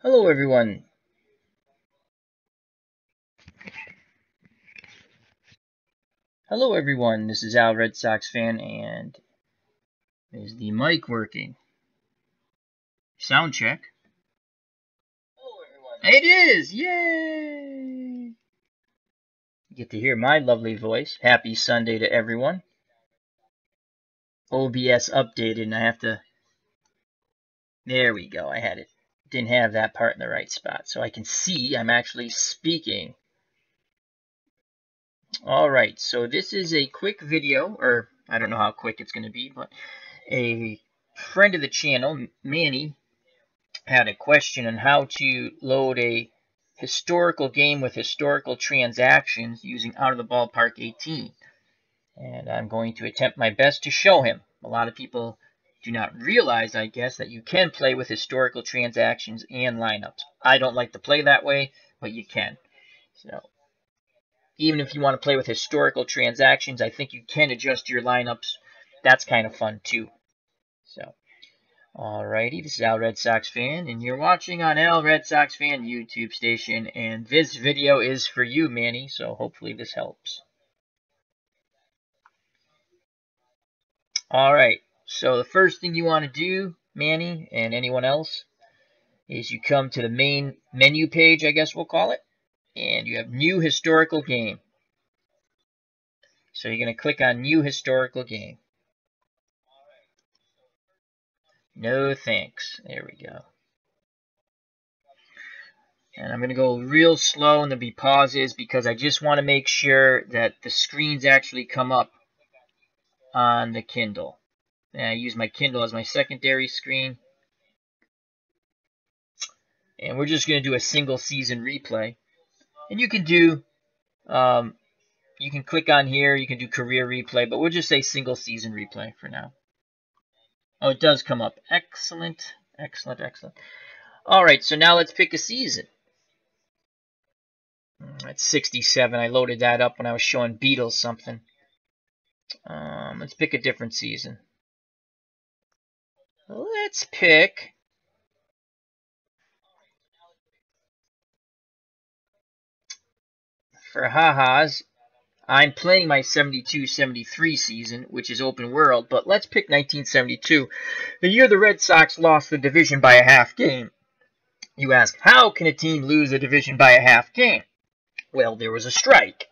Hello, everyone. Hello, everyone. This is Al, Red Sox fan, and is the mic working? Sound check. Hello, everyone. It is! Yay! You get to hear my lovely voice. Happy Sunday to everyone. OBS updated, and I have to. There we go. I had it. Didn't have that part in the right spot, so I can see I'm actually speaking. Alright, so this is a quick video, or I don't know how quick it's going to be, but a friend of the channel, Manny, had a question on how to load a historical game with historical transactions using Out of the Ballpark 18. And I'm going to attempt my best to show him. A lot of people do not realize, I guess, that you can play with historical transactions and lineups. I don't like to play that way, but you can. So even if you want to play with historical transactions, I think you can adjust your lineups. That's kind of fun too. So, alrighty, this is Al Red Sox Fan, and you're watching on Al Red Sox Fan YouTube station, and this video is for you, Manny, so hopefully this helps. Alright, so the first thing you want to do, Manny, and anyone else, is you come to the main menu page, I guess we'll call it, and you have New Historical Game. So you're going to click on New Historical Game. No thanks. There we go. And I'm going to go real slow and there'll be pauses because I just want to make sure that the screens actually come up on the Kindle. And I use my Kindle as my secondary screen. And we're just going to do a single season replay. And you can do, you can click on here, you can do career replay, but we'll just say single season replay for now. Oh, it does come up. Excellent, excellent, excellent. All right, so now let's pick a season. That's 67. I loaded that up when I was showing Beatles something. Let's pick a different season. Let's pick... For ha-has, I'm playing my 72-73 season, which is open world, but let's pick 1972, the year the Red Sox lost the division by a half game. You ask, how can a team lose a division by a half game? Well, there was a strike.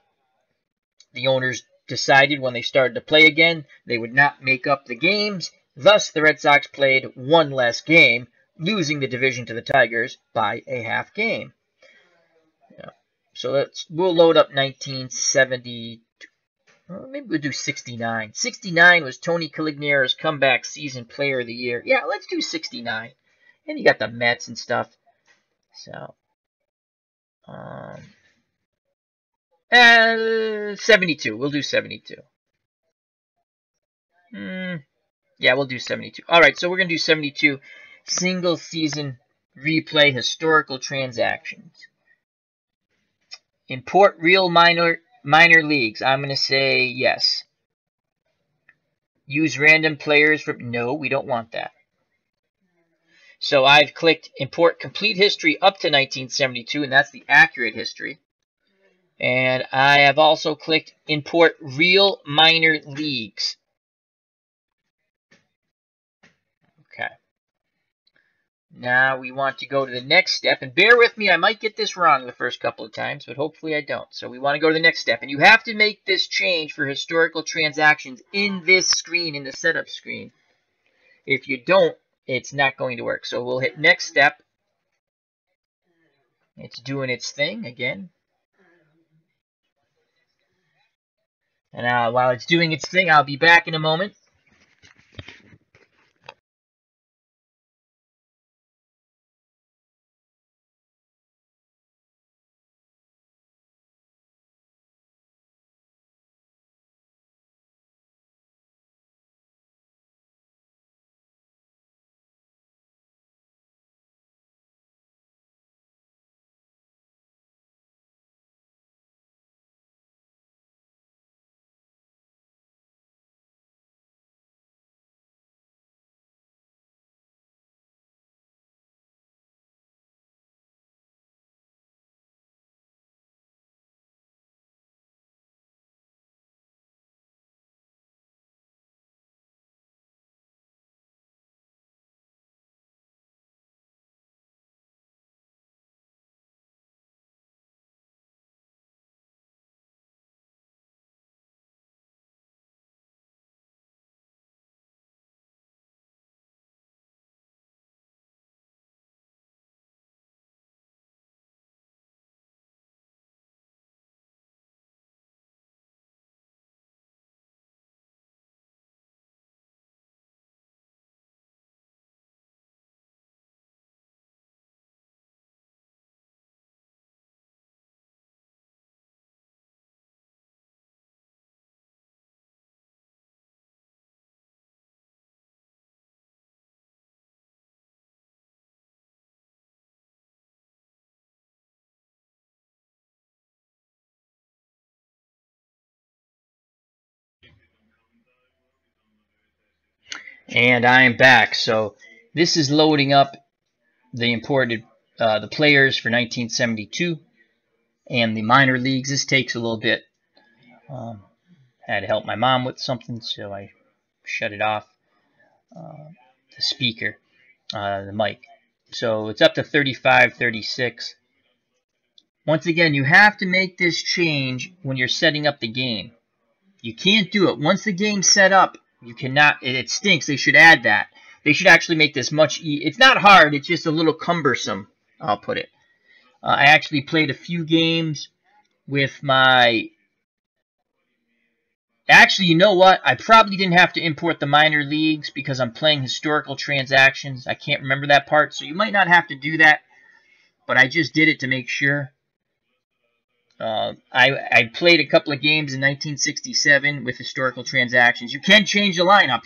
The owners decided when they started to play again, they would not make up the games. Thus, the Red Sox played one less game, losing the division to the Tigers by a half game. So we'll load up 1970. Maybe we'll do 69. 69 was Tony Calignera's comeback season player of the year. Yeah, let's do 69. And you got the Mets and stuff. So, 72. We'll do 72. Yeah, we'll do 72. All right, so we're going to do 72 single season replay historical transactions. Import real minor leagues. I'm going to say yes. Use random players from... No, we don't want that. So I've clicked import complete history up to 1972, and that's the accurate history. And I have also clicked import real minor leagues. Okay. Now we want to go to the next step, and bear with me, I might get this wrong the first couple of times, but hopefully I don't. So we want to go to the next step, and you have to make this change for historical transactions in this screen, in the setup screen. If you don't, it's not going to work. So we'll hit next step. It's doing its thing again. And while it's doing its thing, I'll be back in a moment. And I am back. So this is loading up the imported the players for 1972 and the minor leagues. This takes a little bit. Had to help my mom with something, so I shut it off. The speaker, the mic. So it's up to 35, 36. Once again, you have to make this change when you're setting up the game. You can't do it. Once the game's set up, you cannot. It stinks. They should add that. They should actually make this much easier. It's not hard. It's just a little cumbersome, I'll put it. I actually played a few games with my... Actually, you know what? I probably didn't have to import the minor leagues because I'm playing historical transactions. I can't remember that part, so you might not have to do that. But I just did it to make sure. I played a couple of games in 1967 with historical transactions. You can change the lineup.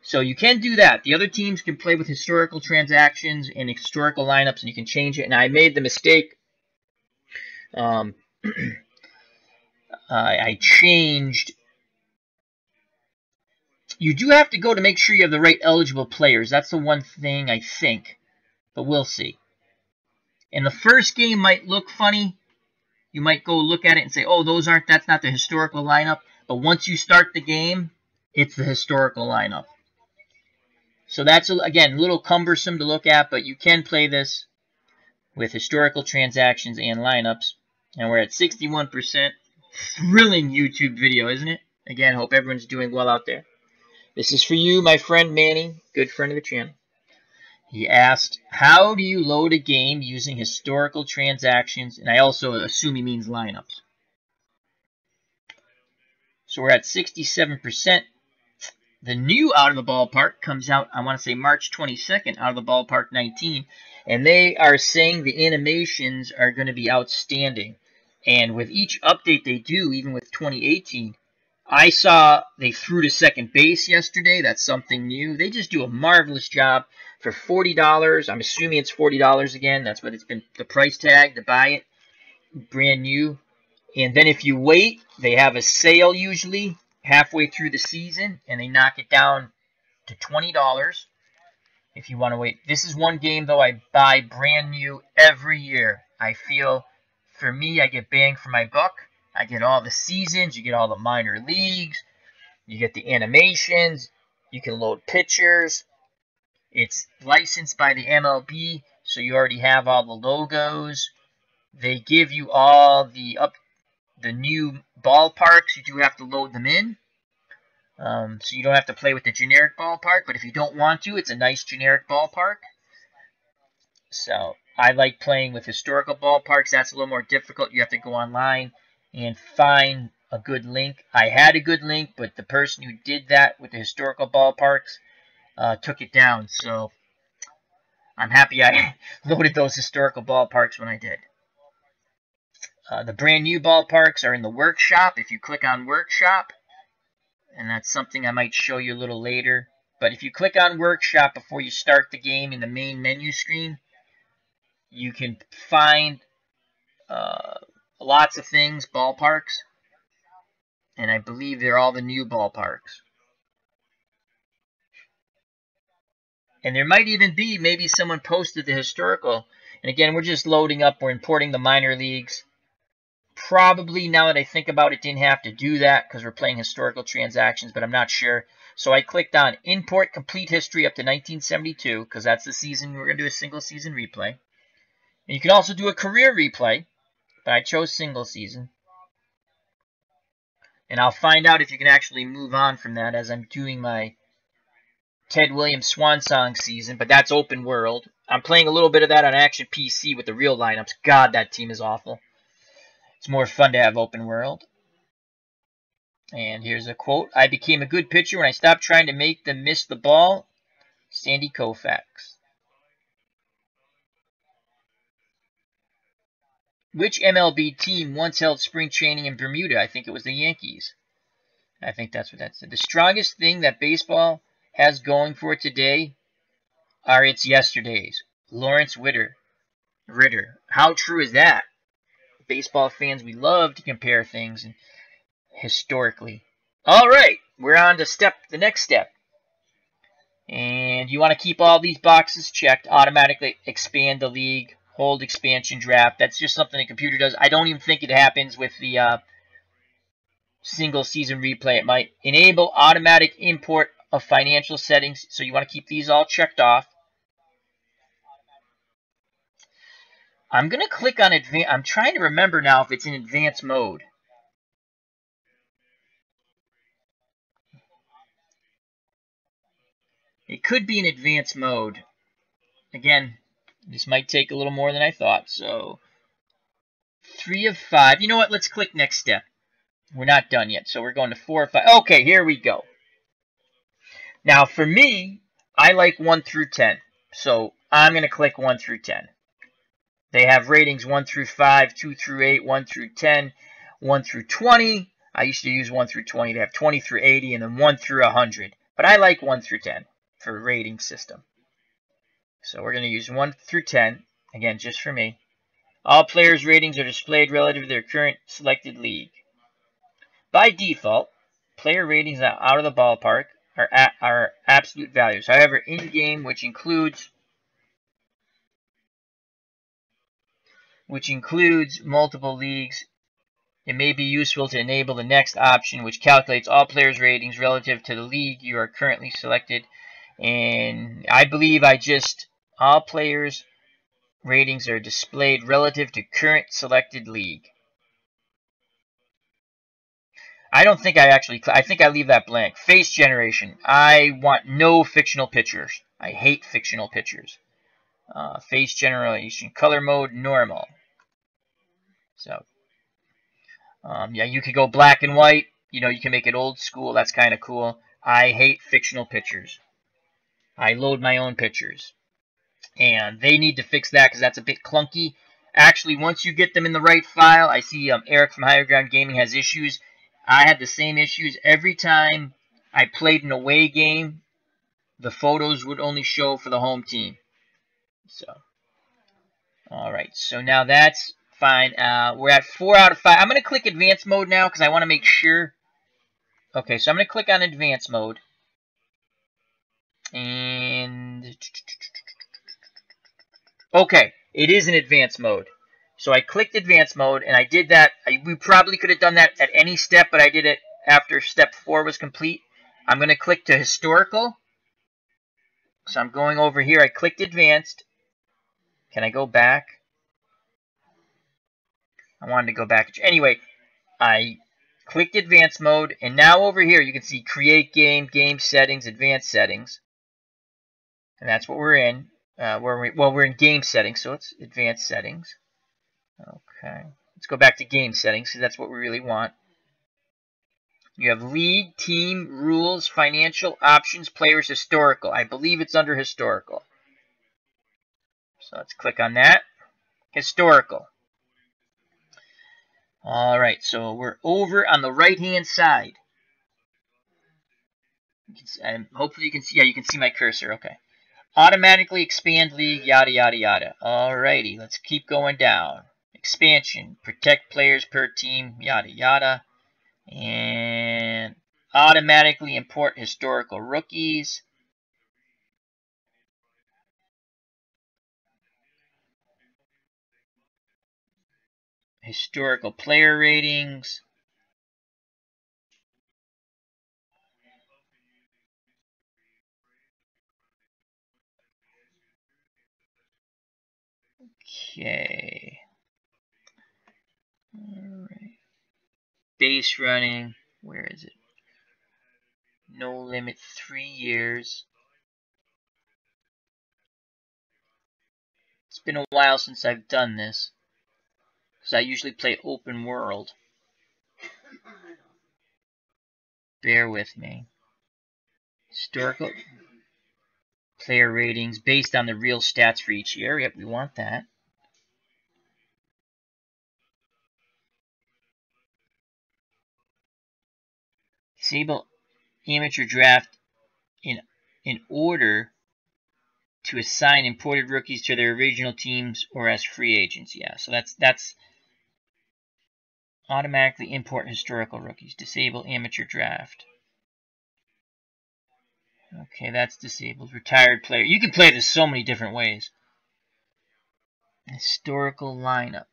So you can do that. The other teams can play with historical transactions and historical lineups, and you can change it. And I made the mistake. I changed. You do have to go to make sure you have the right eligible players. That's the one thing I think, but we'll see. And the first game might look funny. You might go look at it and say, "Oh, that's not the historical lineup." But once you start the game, it's the historical lineup. So that's, again, a little cumbersome to look at, but you can play this with historical transactions and lineups. And we're at 61%. Thrilling YouTube video, isn't it? Again, hope everyone's doing well out there. This is for you, my friend Manny, good friend of the channel. He asked, how do you load a game using historical transactions? And I also assume he means lineups. So we're at 67%. The new Out of the Ballpark comes out, I want to say March 22nd, Out of the Ballpark 19. And they are saying the animations are going to be outstanding. And with each update they do, even with 2018, I saw they threw to second base yesterday. That's something new. They just do a marvelous job for $40. I'm assuming it's $40 again. That's what it's been, the price tag to buy it. Brand new. And then if you wait, they have a sale usually halfway through the season, and they knock it down to $20 if you want to wait. This is one game, though, I buy brand new every year. I feel, for me, I get bang for my buck. I get all the seasons, you get all the minor leagues, you get the animations, you can load pictures. It's licensed by the MLB, so you already have all the logos. They give you all the new ballparks. You do have to load them in. So you don't have to play with the generic ballpark, but if you don't want to, it's a nice generic ballpark. So I like playing with historical ballparks. That's a little more difficult. You have to go online and find a good link. I had a good link, but the person who did that with the historical ballparks took it down. So I'm happy I loaded those historical ballparks when I did. The brand new ballparks are in the workshop. If you click on workshop, and that's something I might show you a little later. But if you click on workshop before you start the game in the main menu screen, you can find lots of things, ballparks. And I believe they're all the new ballparks. And there might even be, maybe someone posted the historical. And again, we're just loading up, we're importing the minor leagues. Probably, now that I think about it, didn't have to do that because we're playing historical transactions, but I'm not sure. So I clicked on Import Complete History up to 1972 because that's the season. We're going to do a single season replay. And you can also do a career replay, but I chose single season. And I'll find out if you can actually move on from that as I'm doing my Ted Williams Swan Song season, but that's open world. I'm playing a little bit of that on Action PC with the real lineups. God, that team is awful. It's more fun to have open world. And here's a quote. I became a good pitcher when I stopped trying to make them miss the ball. Sandy Koufax. Which MLB team once held spring training in Bermuda? I think it was the Yankees. I think that's what that said. The strongest thing that baseball has going for it today are its yesterdays. Lawrence Ritter. How true is that? Baseball fans, we love to compare things historically. All right, we're on to the next step. And you want to keep all these boxes checked. Automatically expand the league, hold expansion draft. That's just something the computer does. I don't even think it happens with the single season replay. It might enable automatic import of financial settings. So you want to keep these all checked off. I'm going to click on advanced. I'm trying to remember now if it's in advanced mode. It could be in advanced mode. Again, this might take a little more than I thought. So 3 of 5. You know what? Let's click next step. We're not done yet. So we're going to 4 of 5. Okay, here we go. Now for me, I like 1 through 10. So I'm going to click 1 through 10. They have ratings 1 through 5, 2 through 8, 1 through 10, 1 through 20. I used to use 1 through 20. They have 20 through 80, and then 1 through 100. But I like 1 through 10 for a rating system. So we're going to use 1 through 10, again, just for me. All players' ratings are displayed relative to their current selected league. By default, player ratings out of the ballpark are absolute values. However, in-game, which includes multiple leagues, it may be useful to enable the next option, which calculates all players' ratings relative to the league you are currently selected. And I believe all players' ratings are displayed relative to current selected league. I don't think I think I leave that blank. Face generation. I want no fictional pictures. I hate fictional pictures. Face generation. Color mode, normal. So, yeah, you could go black and white. You know, you can make it old school. That's kind of cool. I hate fictional pictures. I load my own pictures. And they need to fix that because that's a bit clunky. Actually, once you get them in the right file, I see Eric from Higher Ground Gaming has issues. I had the same issues every time I played an away game. The photos would only show for the home team. So, all right. So now that's fine. We're at 4 out of 5. I'm going to click advanced mode now because I want to make sure. Okay, so I'm going to click on advanced mode. And okay, it is in advanced mode. So I clicked advanced mode, and I did that. We probably could have done that at any step, but I did it after step 4 was complete. I'm going to click to historical. So I'm going over here. I clicked advanced. Can I go back? I wanted to go back. Anyway, I clicked advanced mode, and now over here you can see create game, game settings, advanced settings. And that's what we're in. We're in game settings, so it's advanced settings. Okay. Let's go back to game settings, because that's what we really want. You have league, team, rules, financial, options, players, historical. I believe it's under historical. So let's click on that. Historical. All right, so we're over on the right-hand side. Hopefully you can see. Yeah, you can see my cursor. Okay. Automatically expand league, yada, yada, yada. Alrighty, let's keep going down. Expansion, protect players per team, yada, yada. And automatically import historical rookies. Historical player ratings. Okay. Alright. Base running. Where is it? No limit, 3 years. It's been a while since I've done this, because I usually play open world. Bear with me. Historical player ratings based on the real stats for each year. Yep, we want that. Disable amateur draft in order to assign imported rookies to their original teams or as free agents. Yeah, so that's automatically import historical rookies. Disable amateur draft. Okay, that's disabled. Retired player. You can play this so many different ways. Historical lineups.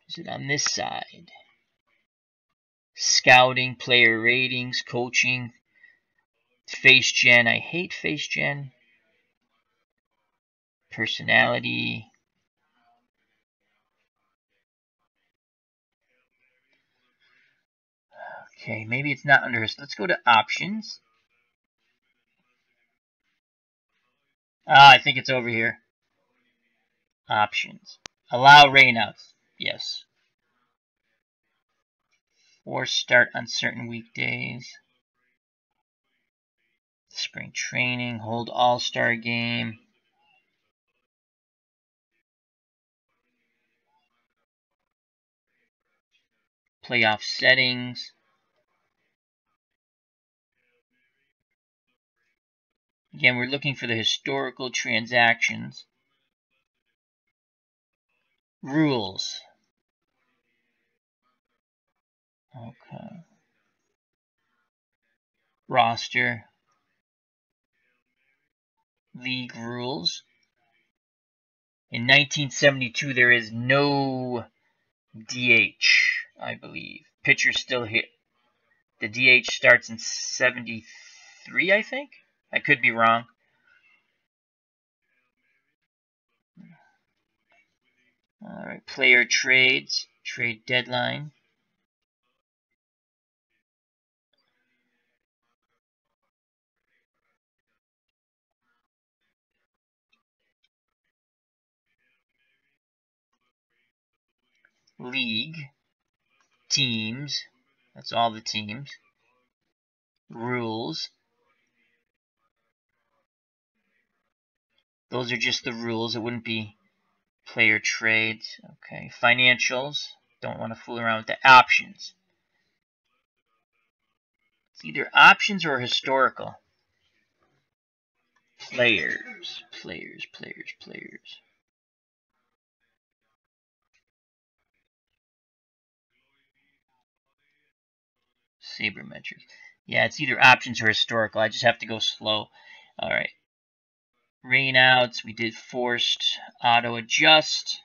Is it on this side? Scouting, player ratings, coaching, face gen. I hate face gen. Personality. Okay, maybe it's not under his. Let's go to options. I think it's over here. Options. Allow rainouts. Yes. Or start on certain weekdays. Spring training. Hold all-star game. Playoff settings. Again, we're looking for the historical transactions. Rules. Okay. Roster. League rules. In 1972, there is no DH, I believe. Pitchers still hit. The DH starts in 73, I think? I could be wrong. All right, player trades, trade deadline. League, teams, that's all the teams. Rules, those are just the rules. It wouldn't be player trades. Okay, financials, don't want to fool around with the options. It's either options or historical. Players. Sabermetrics. Yeah, it's either options or historical. I just have to go slow. All right. Rainouts. We did forced auto adjust.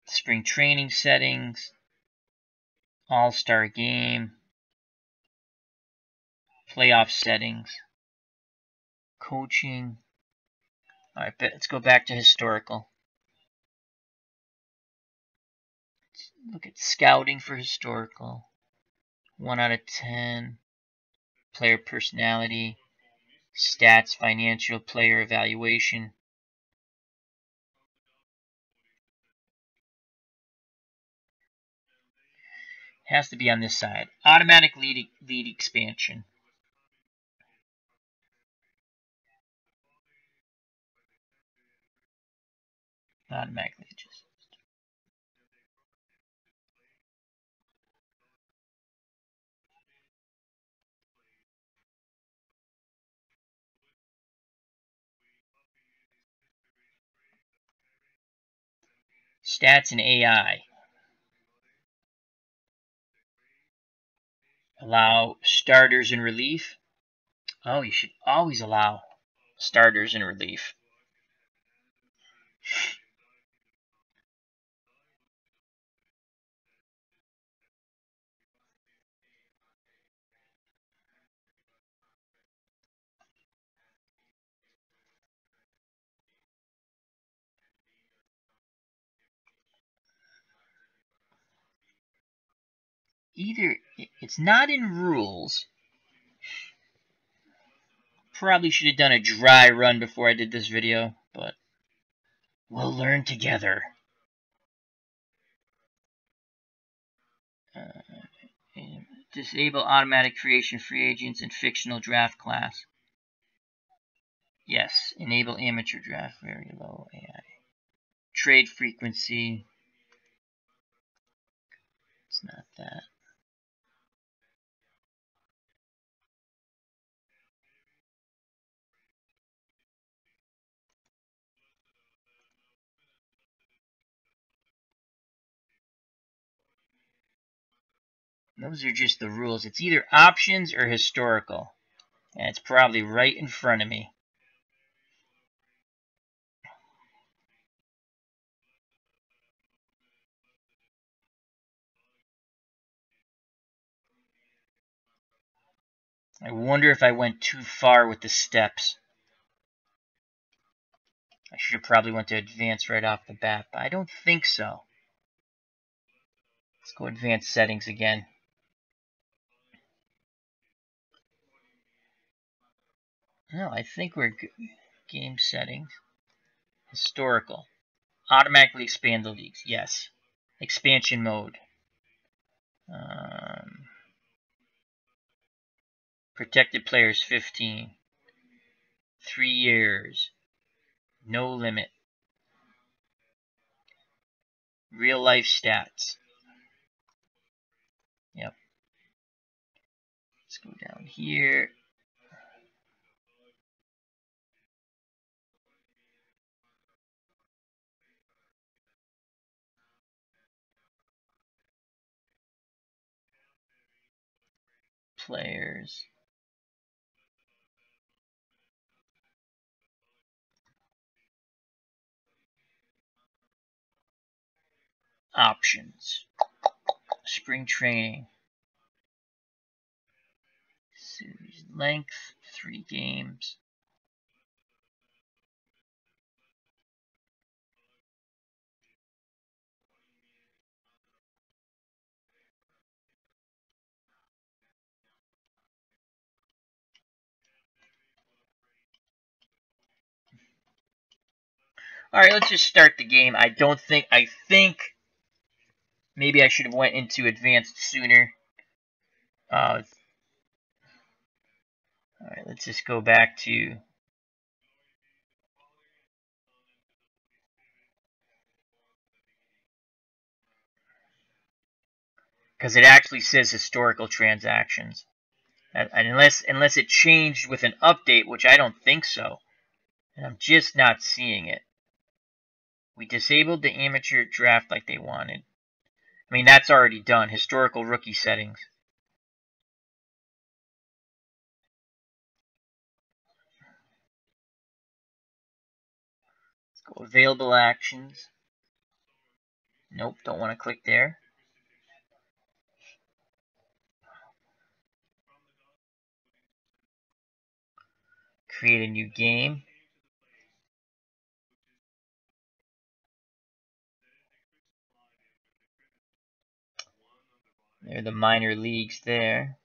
Spring training settings. All-star game. Playoff settings. Coaching. All right, let's go back to historical. Let's look at scouting for historical. 1 out of 10. Player personality. Stats, financial, player evaluation. Has to be on this side. Automatic lead expansion. Automatically adjust. Stats and AI. Allow starters in relief. Oh, you should always allow starters in relief. Either it's not in rules. Probably should have done a dry run before I did this video, but we'll learn together. Disable automatic creation free agents and fictional draft class. Yes. Enable amateur draft, very low AI. Trade frequency. It's not that. Those are just the rules. It's either options or historical. And it's probably right in front of me. I wonder if I went too far with the steps. I should have probably went to advanced right off the bat, but I don't think so. Let's go advanced settings again. No, I think we're good. Game settings. Historical. Automatically expand the leagues. Yes. Expansion mode. Protected players 15. 3 years. No limit. Real life stats. Yep. Let's go down here. Players. Options. Spring training. Series length, 3 games. Alright, let's just start the game. I think maybe I should have went into advanced sooner. Alright, let's just go back to... Because it actually says historical transactions. Unless it changed with an update, which I don't think so. And I'm just not seeing it. We disabled the amateur draft like they wanted. I mean, that's already done. Historical rookie settings. Let's go available actions. Nope, don't want to click there. Create a new game. There are the minor leagues there.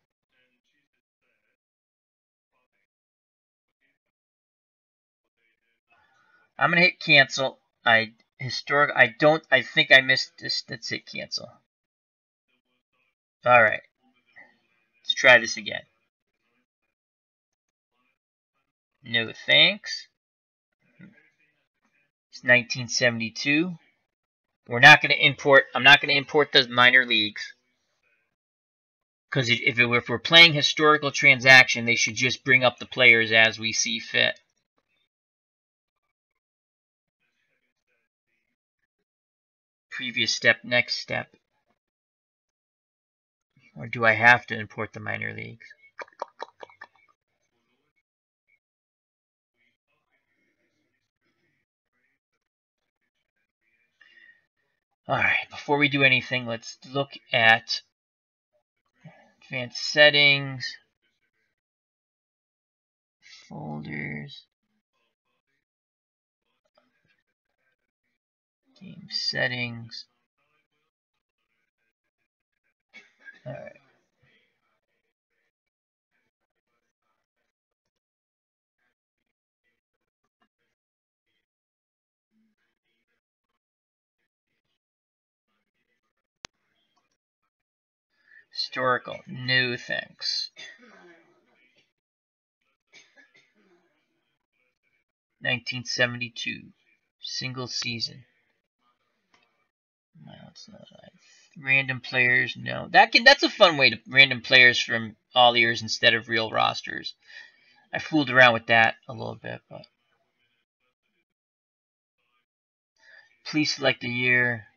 I'm gonna hit cancel. I think I missed this. Let's hit cancel. Alright. Let's try this again. No thanks. It's 1972. I'm not gonna import the minor leagues. Because if we're playing historical transaction, they should just bring up the players as we see fit. Previous step, next step. Or do I have to import the minor leagues? Alright, before we do anything, let's look at advanced settings, folders, game settings. Alright. Historical, no thanks. 1972, single season. No, it's not. Random players, no. That's a fun way to random players from all years instead of real rosters. I fooled around with that a little bit, but please select a year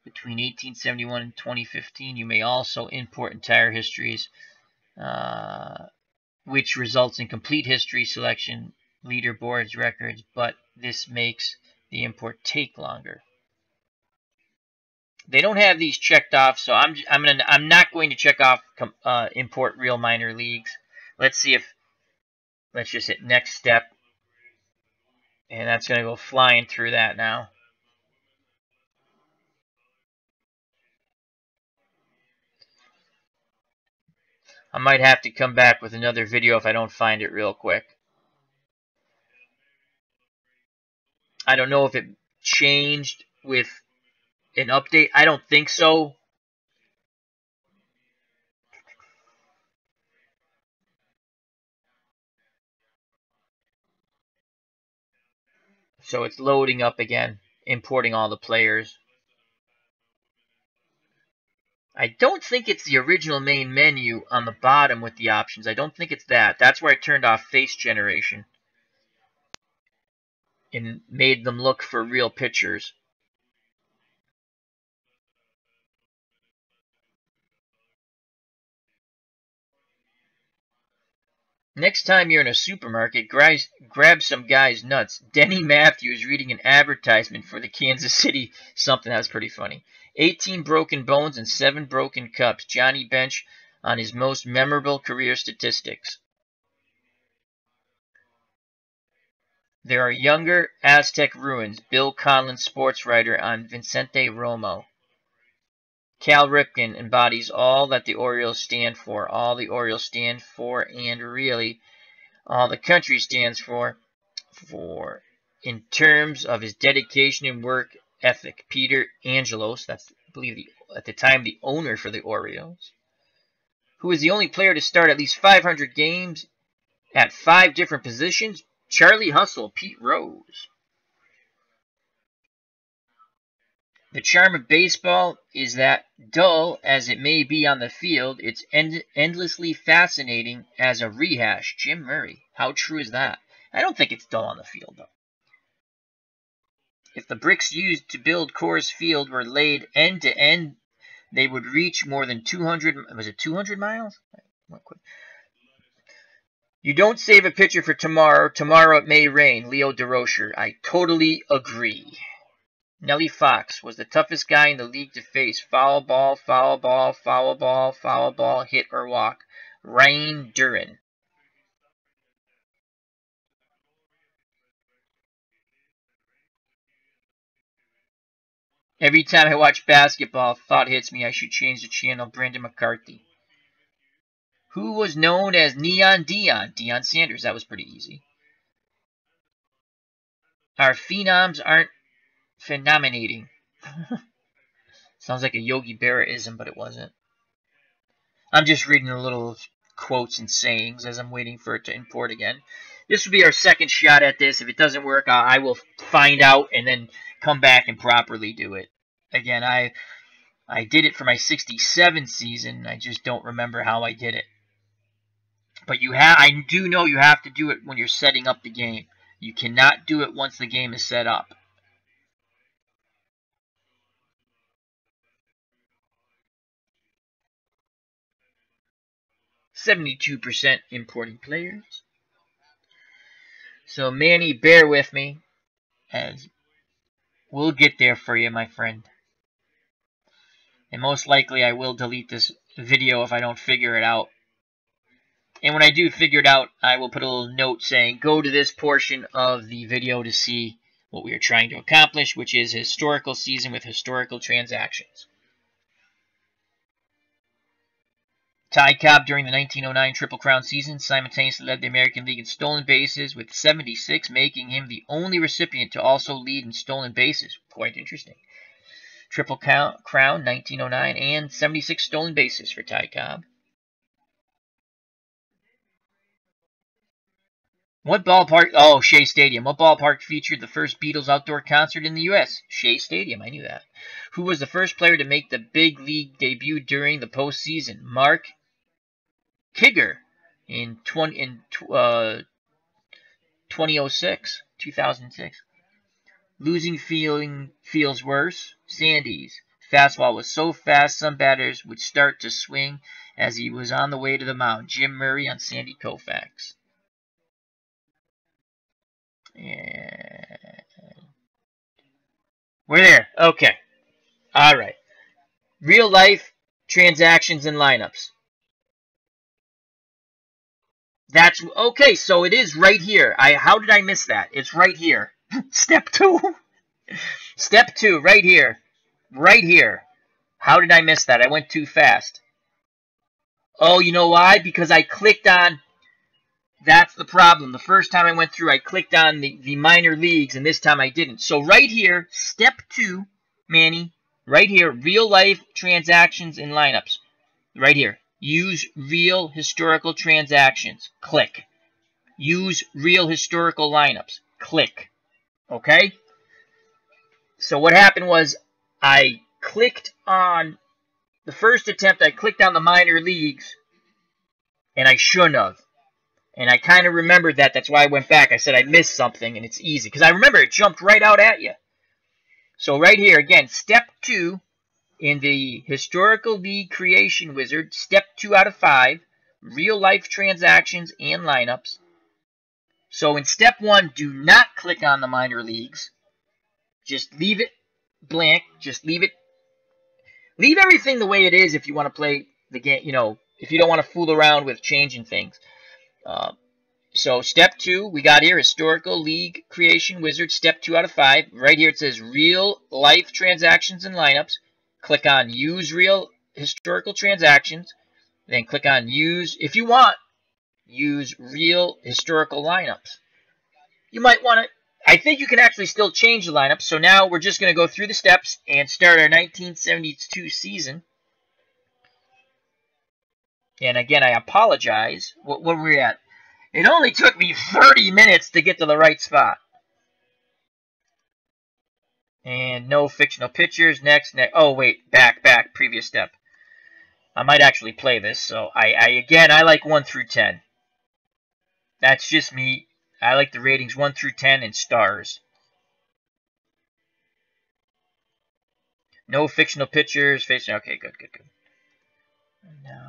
between 1871 and 2015. You may also import entire histories. Will which results in complete history selection, leaderboards, records, but this makes the import take longer. They don't have these checked off, so I'm not going to check off import real minor leagues. Let's see if, let's just hit next step, and that's going to go flying through that now. I might have to come back with another video if I don't find it real quick. I don't know if it changed with an update. I don't think so. So it's loading up again, importing all the players. I don't think it's the original main menu on the bottom with the options. I don't think it's that. That's where I turned off face generation and made them look for real pictures. Next time you're in a supermarket, grab some guy's nuts. Denny Matthews reading an advertisement for the Kansas City something. That was pretty funny. 18 broken bones and 7 broken cups. Johnny Bench on his most memorable career statistics. There are younger Aztec ruins. Bill Conlon, sports writer on Vicente Romo. Cal Ripken embodies all that the Orioles stand for. All the Orioles stand for, and really all the country stands for in terms of his dedication and work ethic. Peter Angelos, that's I believe at the time the owner for the Orioles, who was the only player to start at least 500 games at 5 different positions. Charlie Hustle, Pete Rose. The charm of baseball is that, dull as it may be on the field, it's endlessly fascinating as a rehash. Jim Murray. How true is that? I don't think it's dull on the field, though. If the bricks used to build Coors Field were laid end to end, they would reach more than 200. Was it 200 miles? You don't save a pitcher for tomorrow. Tomorrow it may rain. Leo DeRocher. I totally agree. Nellie Fox was the toughest guy in the league to face. Foul ball, foul ball, foul ball, foul ball, hit or walk. Ryan Duran. Every time I watch basketball, thought hits me I should change the channel. Brandon McCarthy. Who was known as Neon Dion? Deion Sanders. That was pretty easy. Our phenoms aren't phenomenating. Sounds like a Yogi Berra-ism, but it wasn't. I'm just reading the little quotes and sayings as I'm waiting for it to import again. This will be our second shot at this. If it doesn't work, I will find out and then come back and properly do it. Again, I did it for my 67 season. I just don't remember how I did it. But I do know you have to do it when you're setting up the game. You cannot do it once the game is set up. %72 importing players. So Manny, bear with me, as we'll get there for you, my friend. And most likely I will delete this video if I don't figure it out. And when I do figure it out, I will put a little note saying, go to this portion of the video to see what we are trying to accomplish, which is a historical season with historical transactions. Ty Cobb during the 1909 Triple Crown season simultaneously led the American League in stolen bases with 76, making him the only recipient to also lead in stolen bases. Quite interesting. Triple Crown, 1909, and 76 stolen bases for Ty Cobb. What ballpark? Oh, Shea Stadium. What ballpark featured the first Beatles outdoor concert in the U.S.? Shea Stadium. I knew that. Who was the first player to make the big league debut during the postseason? Mark Kigger in 2006. Losing feels worse. Sandy's. Fastball was so fast some batters would start to swing as he was on the way to the mound. Jim Murray on Sandy Koufax. And we're there. Okay. All right. Real life transactions and lineups. That's okay. So it is right here. How did I miss that? It's right here. Step 2. Step 2, right here. Right here. How did I miss that? I went too fast. Oh, you know why? Because I clicked on... That's the problem. The first time I went through, I clicked on the minor leagues, and this time I didn't. So right here, step 2, Manny, right here, real life transactions and lineups. Right here. Use real historical transactions. Click. Use real historical lineups. Click. Okay? So what happened was I clicked on the first attempt, I clicked on the minor leagues, and I shouldn't have. And I kind of remembered that. That's why I went back. I said I missed something, and it's easy. Because I remember it jumped right out at you. So right here, again, step 2 in the Historical League Creation Wizard, step 2 out of 5, real-life transactions and lineups. So in step 1, do not click on the minor leagues. Just leave it blank. Just leave it. Leave everything the way it is if you want to play the game, you know, if you don't want to fool around with changing things. So step 2, we got here, Historical League Creation Wizard, step 2 out of 5. Right here it says Real Life Transactions and Lineups. Click on Use Real Historical Transactions. Then click on Use, if you want, Use Real Historical Lineups. You might want to, I think you can actually still change the lineup. So now we're just going to go through the steps and start our 1972 season. And again, I apologize. What were we at? It only took me 30 minutes to get to the right spot. And no fictional pictures. Next. Oh, wait. Back. Previous step. I might actually play this. So, again, I like 1 through 10. That's just me. I like the ratings 1 through 10 and stars. No fictional pictures. Okay, good. No.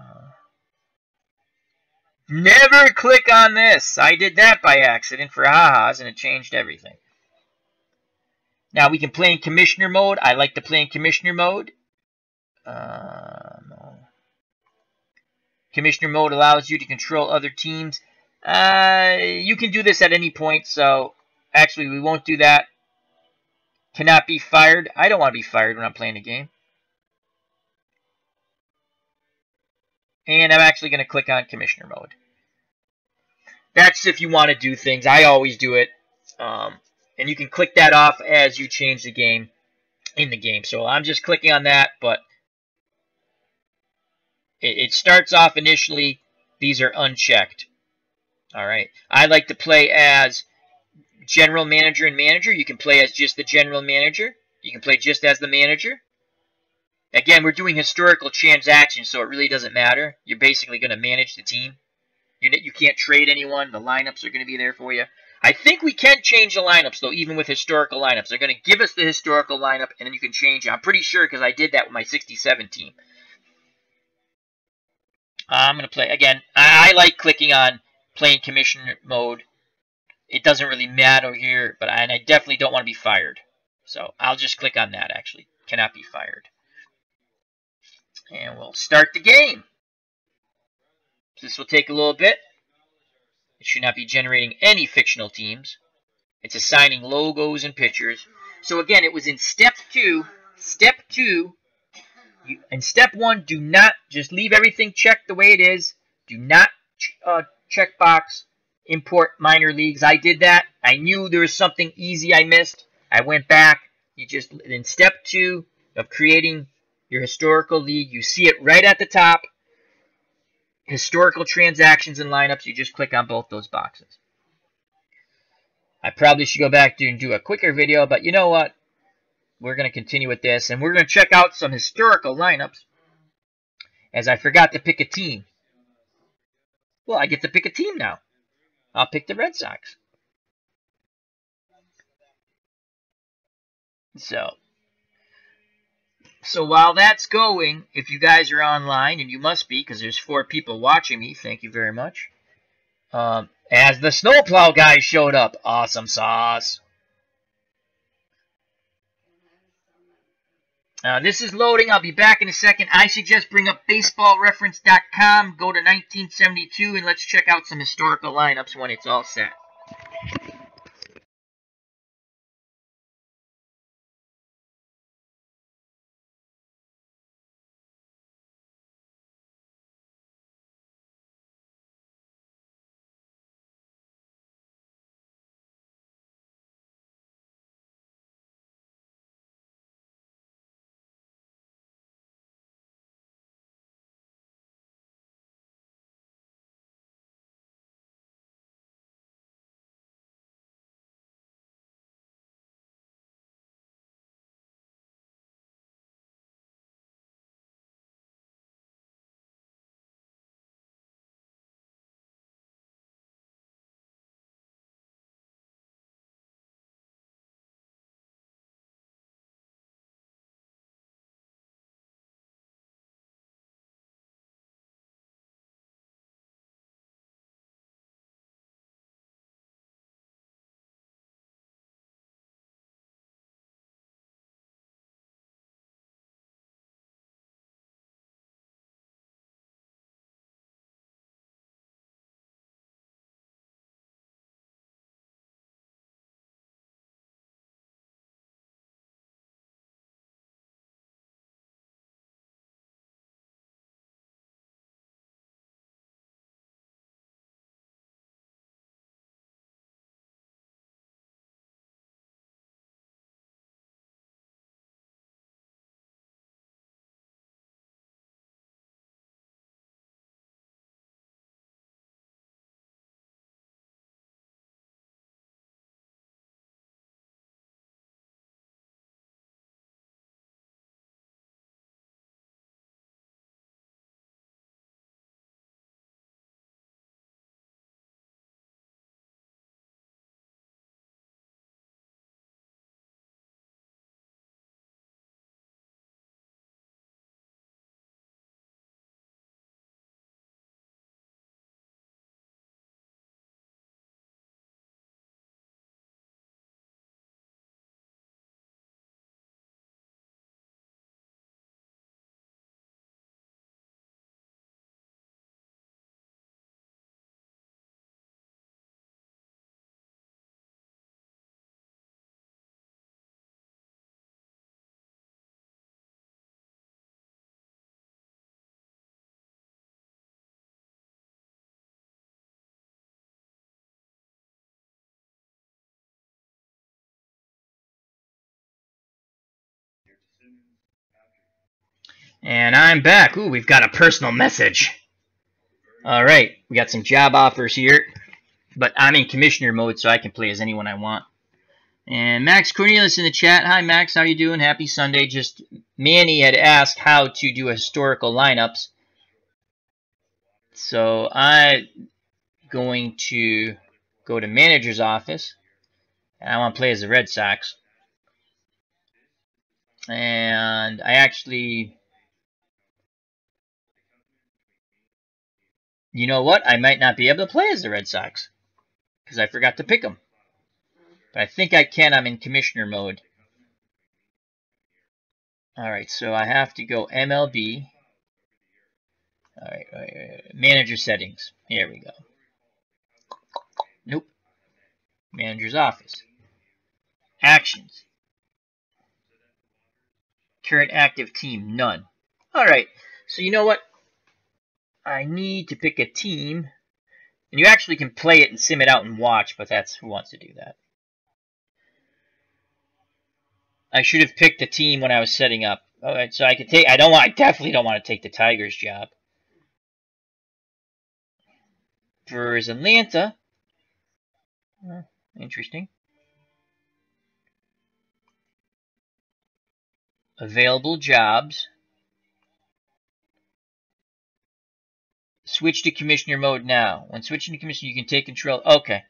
Never click on this. I did that by accident for ha-has, and it changed everything. Now we can play in commissioner mode. I like to play in commissioner mode. No. Commissioner mode allows you to control other teams. You can do this at any point, so actually we won't do that. Cannot be fired. I don't want to be fired when I'm playing a game. And I'm actually going to click on commissioner mode. That's if you want to do things. I always do it. And you can click that off as you change the game in the game. So I'm just clicking on that, but it starts off initially. These are unchecked. All right. I like to play as general manager and manager. You can play as just the general manager. You can play just as the manager. Again, we're doing historical transactions, so it really doesn't matter. You're basically going to manage the team. You can't trade anyone. The lineups are going to be there for you. I think we can change the lineups, though, even with historical lineups. They're going to give us the historical lineup, and then you can change it. I'm pretty sure because I did that with my 67 team. I'm going to play, again, I like clicking on playing commissioner mode. It doesn't really matter here, but I definitely don't want to be fired. So I'll just click on that, actually. Cannot be fired. And we'll start the game. This will take a little bit. It should not be generating any fictional teams. It's assigning logos and pictures. So again, it was in step 2. Step 2. In step 1, do not, just leave everything checked the way it is. Do not check box import minor leagues. I did that. I knew there was something easy I missed. I went back. In step 2 of creating your historical league, you see it right at the top. Historical transactions and lineups. You just click on both those boxes. I probably should go back and do a quicker video, but you know what? We're going to continue with this, and we're going to check out some historical lineups, as I forgot to pick a team. Well, I get to pick a team now. I'll pick the Red Sox. So, So while that's going, if you guys are online, and you must be because there's 4 people watching me, thank you very much. As the snowplow guy showed up, awesome sauce. This is loading. I'll be back in a second. I suggest bring up baseballreference.com, go to 1972, and let's check out some historical lineups when it's all set. And I'm back. Ooh, we've got a personal message. All right, we got some job offers here, but I'm in commissioner mode, so I can play as anyone I want. And Max Cornelius in the chat. Hi, Max. How you doing? Happy Sunday. Just Manny had asked how to do historical lineups. So I'm going to go to manager's office. And I want to play as the Red Sox. And I actually... You know what? I might not be able to play as the Red Sox because I forgot to pick them. But I think I can. I'm in commissioner mode. Alright, so I have to go MLB. Alright, manager settings. Here we go. Nope. Manager's office. Actions. Current active team, none. Alright, so you know what? I need to pick a team. And you actually can play it and sim it out and watch, but that's who wants to do that. I should have picked a team when I was setting up. Alright, so I could take... I definitely don't want to take the Tigers job. Versus Atlanta. Interesting. Available jobs. Switch to commissioner mode now. When switching to commissioner, you can take control. Okay.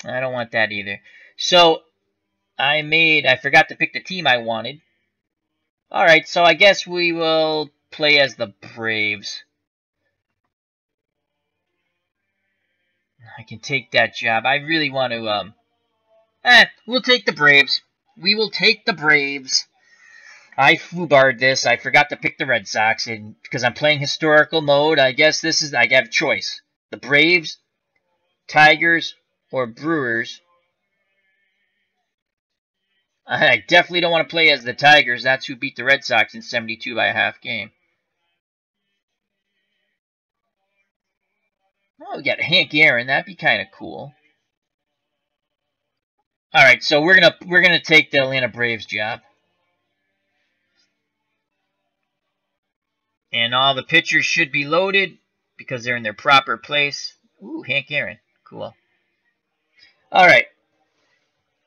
I don't want that either. So I forgot to pick the team I wanted. Alright, so I guess we will play as the Braves. I can take that job. I really want to, we'll take the Braves. We will take the Braves. I foobarred this. I forgot to pick the Red Sox, and because I'm playing historical mode, I guess I have a choice. The Braves, Tigers, or Brewers. I definitely don't want to play as the Tigers. That's who beat the Red Sox in 72 by a half game. Oh, we got Hank Aaron. That'd be kind of cool. All right, so we're gonna take the Atlanta Braves job, and all the pitchers should be loaded because they're in their proper place. Ooh, Hank Aaron, cool. All right,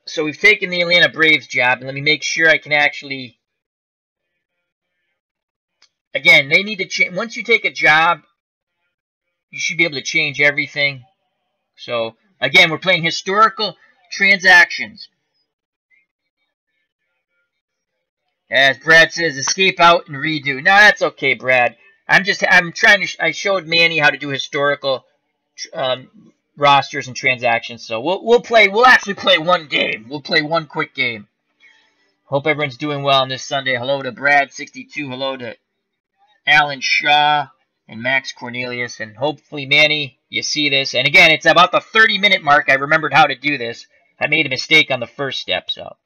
so we've taken the Atlanta Braves job, and let me make sure I can actually. Again, they need to change. Once you take a job, you should be able to change everything. So again, we're playing historical transactions. As Brad says, escape out and redo. No, that's okay, Brad. I showed Manny how to do historical rosters and transactions. So we'll actually play one game. We'll play one quick game. Hope everyone's doing well on this Sunday. Hello to Brad62. Hello to Alan Shaw and Max Cornelius. And hopefully, Manny, you see this. And again, it's about the 30-minute mark. I remembered how to do this. I made a mistake on the first step. So,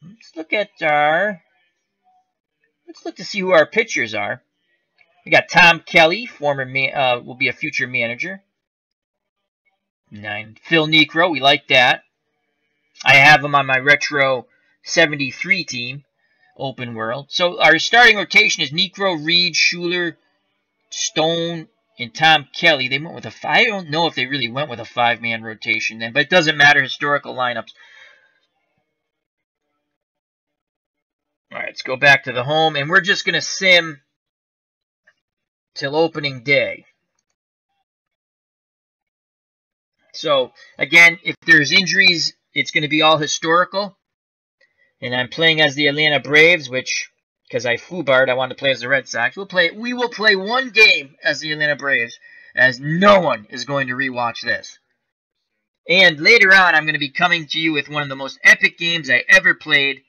let's look at let's look to see who our pitchers are. We got Tom Kelly, will be a future manager. 9. Phil Niekro, we like that. I have him on my Retro 73 team, open world. So our starting rotation is Niekro, Reed, Schuler, Stone, and Tom Kelly. They went with I don't know if they really went with a 5-man rotation then, but it doesn't matter. Historical lineups. All right, let's go back to the home, and we're just going to sim till opening day. So, again, if there's injuries, it's going to be all historical. And I'm playing as the Atlanta Braves, which, because I foobarred, I wanted to play as the Red Sox. We will play one game as the Atlanta Braves, as no one is going to rewatch this. And later on, I'm going to be coming to you with one of the most epic games I ever played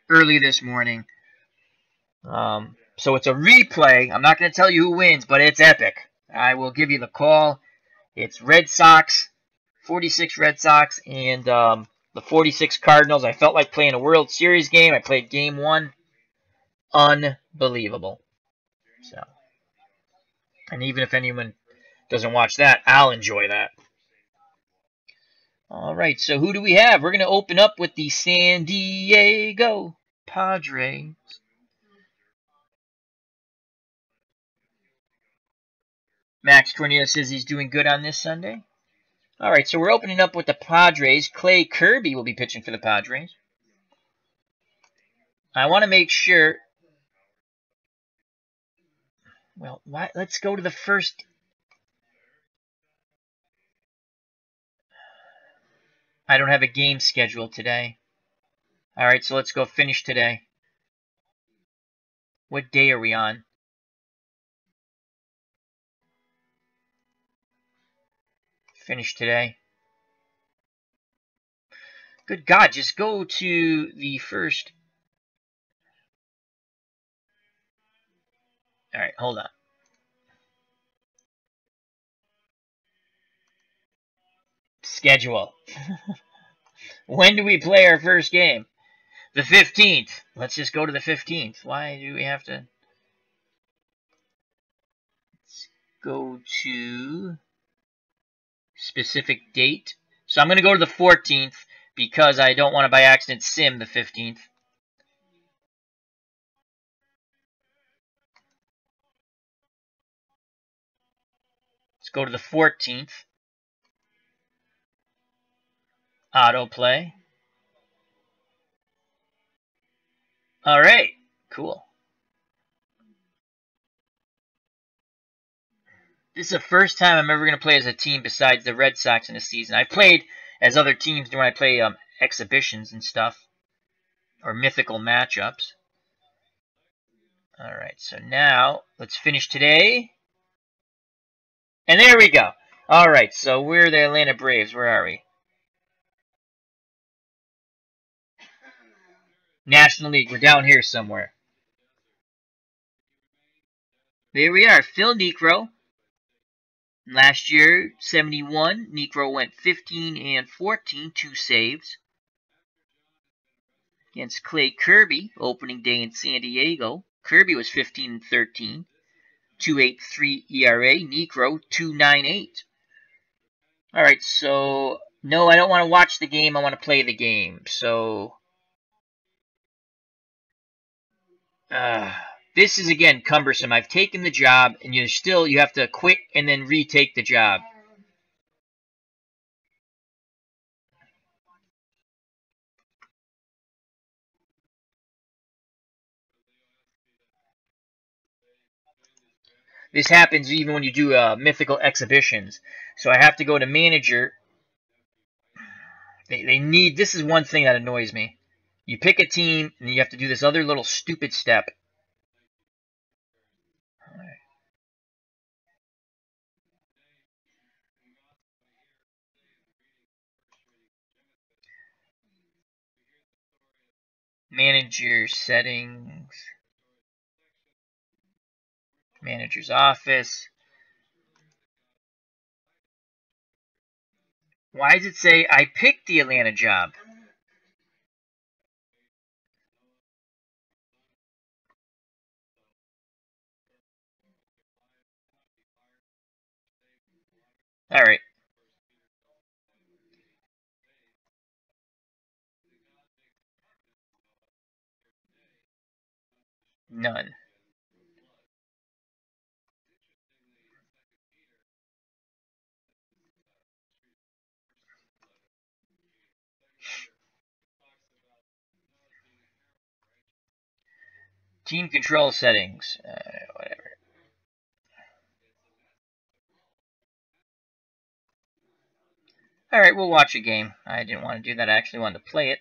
early this morning. So it's a replay. I'm not going to tell you who wins, but it's epic. I will give you the call. It's Red Sox, 46 Red Sox, and the 46 Cardinals. I felt like playing a World Series game. I played game 1. Unbelievable. So, and even if anyone doesn't watch that, I'll enjoy that. All right, so who do we have? We're going to open up with the San Diego Padres. Max Cornelius says he's doing good on this Sunday. All right, so we're opening up with the Padres. Clay Kirby will be pitching for the Padres. I want to make sure. Well, let's go to the first. I don't have a game scheduled today. All right, so let's go finish today. What day are we on? Finish today. Good God, just go to the first. All right, hold on. Schedule. When do we play our first game? The 15th. Let's just go to the 15th. Why do we have to? Let's go to specific date. So I'm going to go to the 14th because I don't want to by accident sim the 15th. Let's go to the 14th. Autoplay. All right, cool. This is the first time I'm ever going to play as a team besides the Red Sox in a season. I've played as other teams when I play exhibitions and stuff, or mythical matchups. Alright, so now let's finish today. And there we go. Alright, so we're the Atlanta Braves. Where are we? National League. We're down here somewhere. There we are. Phil Niekro. Last year, 71. Niekro went 15 and 14, 2 saves. Against Clay Kirby, opening day in San Diego. Kirby was 15 and 13. 2.83 ERA. Niekro, 2.98. Alright, so no, I don't want to watch the game. I want to play the game. So this is again cumbersome. I've taken the job, and you have to quit and then retake the job. This happens even when you do mythical exhibitions. So I have to go to manager. They need. This is one thing that annoys me. You pick a team, and you have to do this other little stupid step. Manager settings. Manager's office. Why does it say I picked the Atlanta job? Alright. None. Team control settings. Whatever. Alright, we'll watch a game. I didn't want to do that. I actually wanted to play it.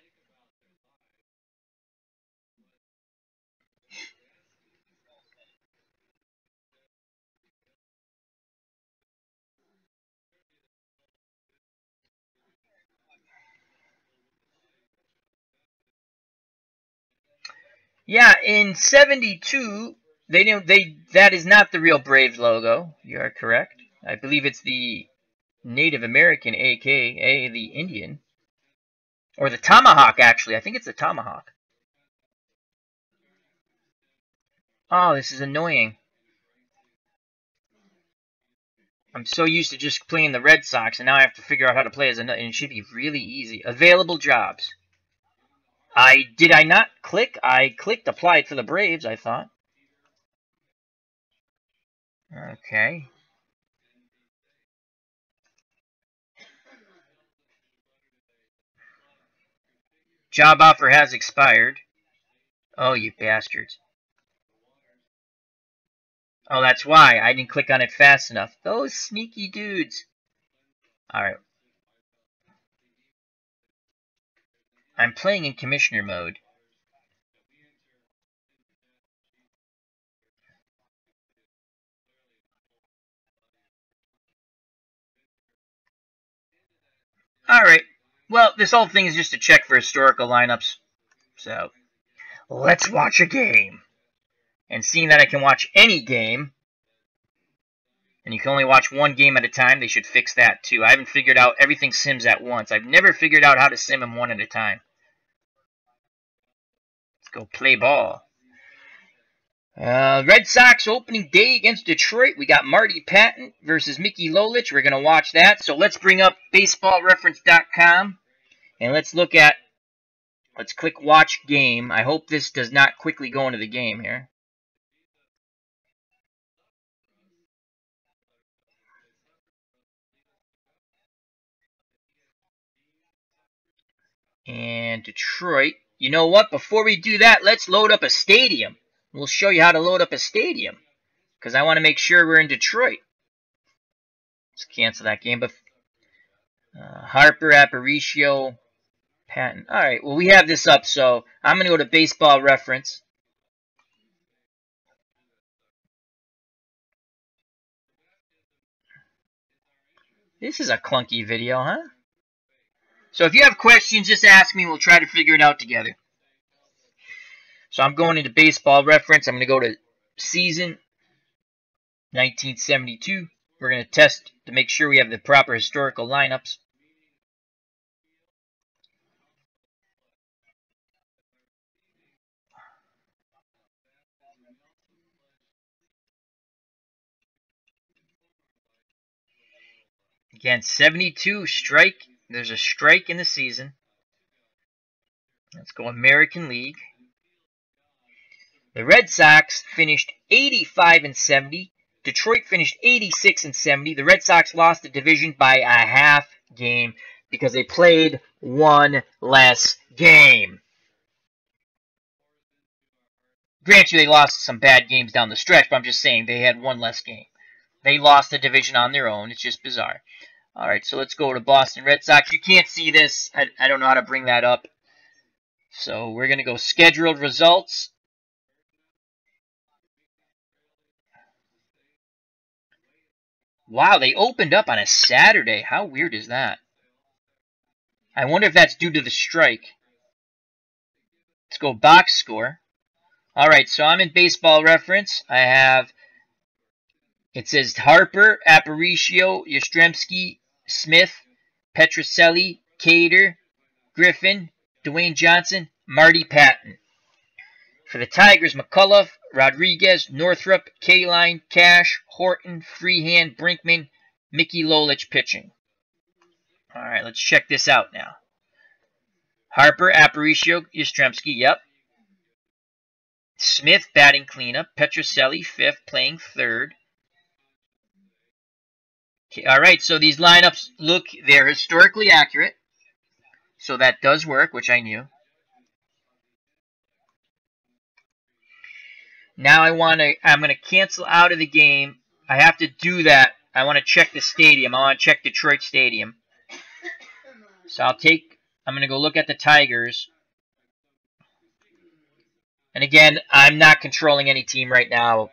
Yeah, in 72, that is not the real Braves logo. You are correct. I believe it's the Native American, aka the Indian. Or the tomahawk, actually. I think it's the tomahawk. Oh, this is annoying. I'm so used to just playing the Red Sox, and now I have to figure out how to play as another, and it should be really easy. Available jobs. Did I not click? I clicked applied for the Braves, I thought. Okay. Job offer has expired. Oh, you bastards. Oh, that's why. I didn't click on it fast enough. Those sneaky dudes. Alright. I'm playing in commissioner mode. Alright. Well, this whole thing is just to check for historical lineups. So, let's watch a game. And seeing that I can watch any game, and you can only watch one game at a time, they should fix that too. I haven't figured out everything sims at once. I've never figured out how to sim them one at a time. Let's go play ball. Red Sox opening day against Detroit. We got Marty Patton versus Mickey Lolich. We're going to watch that. So let's bring up baseballreference.com and let's click watch game. I hope this does not quickly go into the game here. And Detroit. You know what? Before we do that, let's load up a stadium. We'll show you how to load up a stadium, because I want to make sure we're in Detroit. Let's cancel that game. But Harper, Aparicio, Patton. All right, well, we have this up, so I'm going to go to Baseball Reference. This is a clunky video, huh? So if you have questions, just ask me. We'll try to figure it out together. So I'm going into Baseball Reference. I'm going to go to season 1972. We're going to test to make sure we have the proper historical lineups. Again, 72 strike. There's a strike in the season. Let's go American League. The Red Sox finished 85-70. Detroit finished 86-70. The Red Sox lost the division by a half game because they played one less game. Grant you, they lost some bad games down the stretch, but I'm just saying they had one less game. They lost the division on their own. It's just bizarre. All right, so let's go to Boston Red Sox. You can't see this. I don't know how to bring that up. So we're going to go scheduled results. Wow, they opened up on a Saturday. How weird is that? I wonder if that's due to the strike. Let's go box score. All right, so I'm in Baseball Reference. I have, it says Harper, Aparicio, Yastrzemski, Smith, Petrocelli, Cater, Griffin, Dwayne Johnson, Marty Patton. For the Tigers, McCullough, Rodriguez, Northrup, Kaline, Cash, Horton, Freehand, Brinkman, Mickey Lolich pitching. All right, let's check this out now. Harper, Aparicio, Yastrzemski, yep. Smith batting cleanup. Petrocelli, fifth, playing third. Okay, all right, so these lineups look, they're historically accurate. So that does work, which I knew. Now I'm going to cancel out of the game. I have to do that. I want to check the stadium. I want to check Detroit Stadium. So I'm going to go look at the Tigers. And again, I'm not controlling any team right now.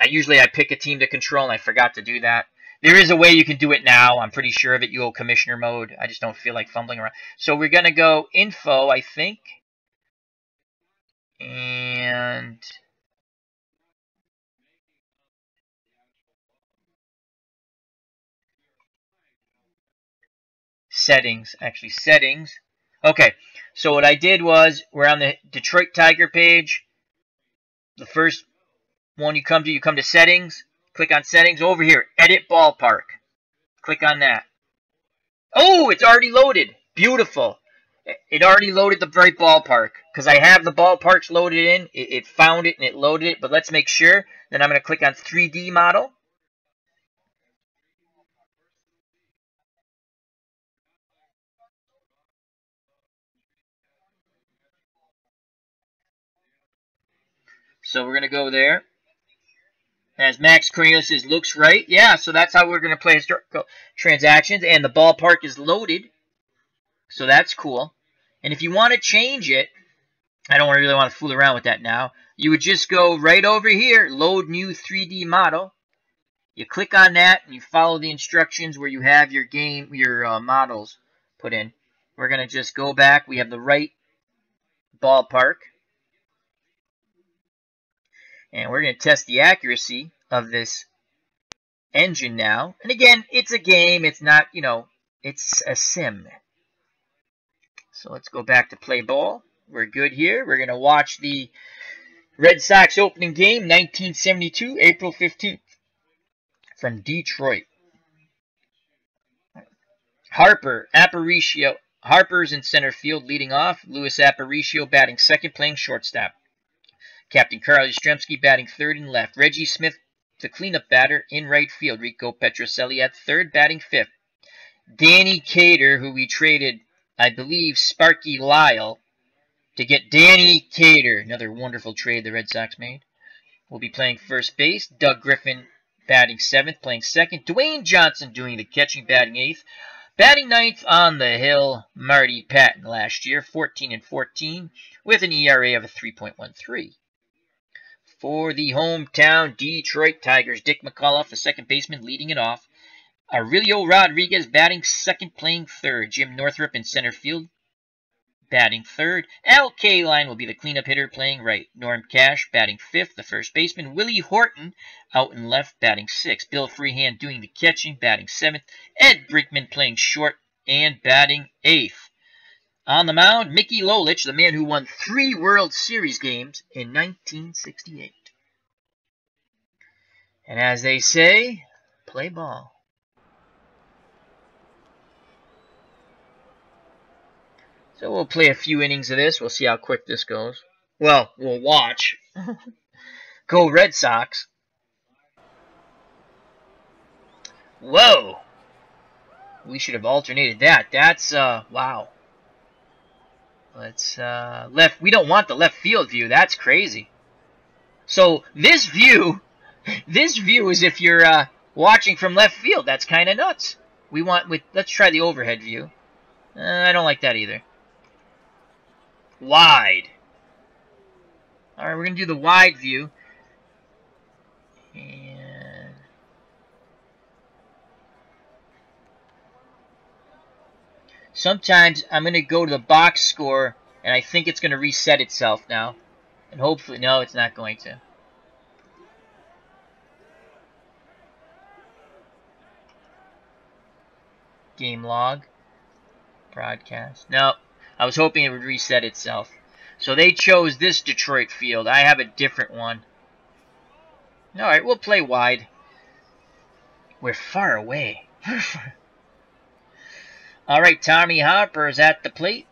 Usually I pick a team to control, and I forgot to do that. There is a way you can do it now. I'm pretty sure of it. You go commissioner mode. I just don't feel like fumbling around. So we're going to go info, I think. And settings. Actually, settings. Okay, so what I did was, we're on the Detroit Tiger page. The first one you come to settings. Click on settings. Over here, edit ballpark. Click on that. Oh, it's already loaded. Beautiful. It already loaded the right ballpark. Because I have the ballparks loaded in. It found it and it loaded it. But let's make sure. Then I'm going to click on 3D model. So we're going to go there. As Max Cornelius says, looks right. Yeah, so that's how we're going to play historical transactions. And the ballpark is loaded. So that's cool. And if you want to change it, I don't really want to fool around with that now. You would just go right over here, load new 3D model. You click on that and you follow the instructions where you have your models put in. We're going to just go back. We have the right ballpark. And we're going to test the accuracy of this engine now. And again, it's a game. It's not, it's a sim. So let's go back to play ball. We're good here. We're going to watch the Red Sox opening game, 1972, April 15th, from Detroit. Harper, Aparicio. Harper's in center field leading off. Luis Aparicio batting second, playing shortstop. Captain Carl Yastrzemski batting third and left. Reggie Smith, the cleanup batter, in right field. Rico Petrocelli at third, batting fifth. Danny Cater, who we traded, I believe, Sparky Lyle, to get Danny Cater. Another wonderful trade the Red Sox made. Will be playing first base. Doug Griffin batting 7th, playing 2nd. Dwayne Johnson doing the catching, batting 8th. Batting 9th on the hill, Marty Patton last year, 14-14, with an ERA of a 3.13. For the hometown Detroit Tigers, Dick McCullough, the second baseman, leading it off. Aurelio Rodriguez batting 2nd, playing 3rd. Jim Northrup in center field, batting 3rd. Al Kaline will be the cleanup hitter, playing right. Norm Cash batting 5th, the first baseman. Willie Horton out in left, batting 6th. Bill Freehand doing the catching, batting 7th. Ed Brinkman playing short and batting 8th. On the mound, Mickey Lolich, the man who won 3 World Series games in 1968. And as they say, play ball. So we'll play a few innings of this. We'll see how quick this goes. Well, we'll watch. Go Red Sox. Whoa. We should have alternated that. That's, wow. Let's, left. We don't want the left field view. That's crazy. So this view is if you're, watching from left field. That's kind of nuts. Let's try the overhead view. I don't like that either. Wide. Alright, we're going to do the wide view. And sometimes I'm going to go to the box score, and I think it's going to reset itself now. And hopefully, no, it's not going to. Game log. Broadcast. No. I was hoping it would reset itself. So they chose this Detroit field. I have a different one. Alright, we'll play wide. We're far away. Alright, Tommy Harper is at the plate.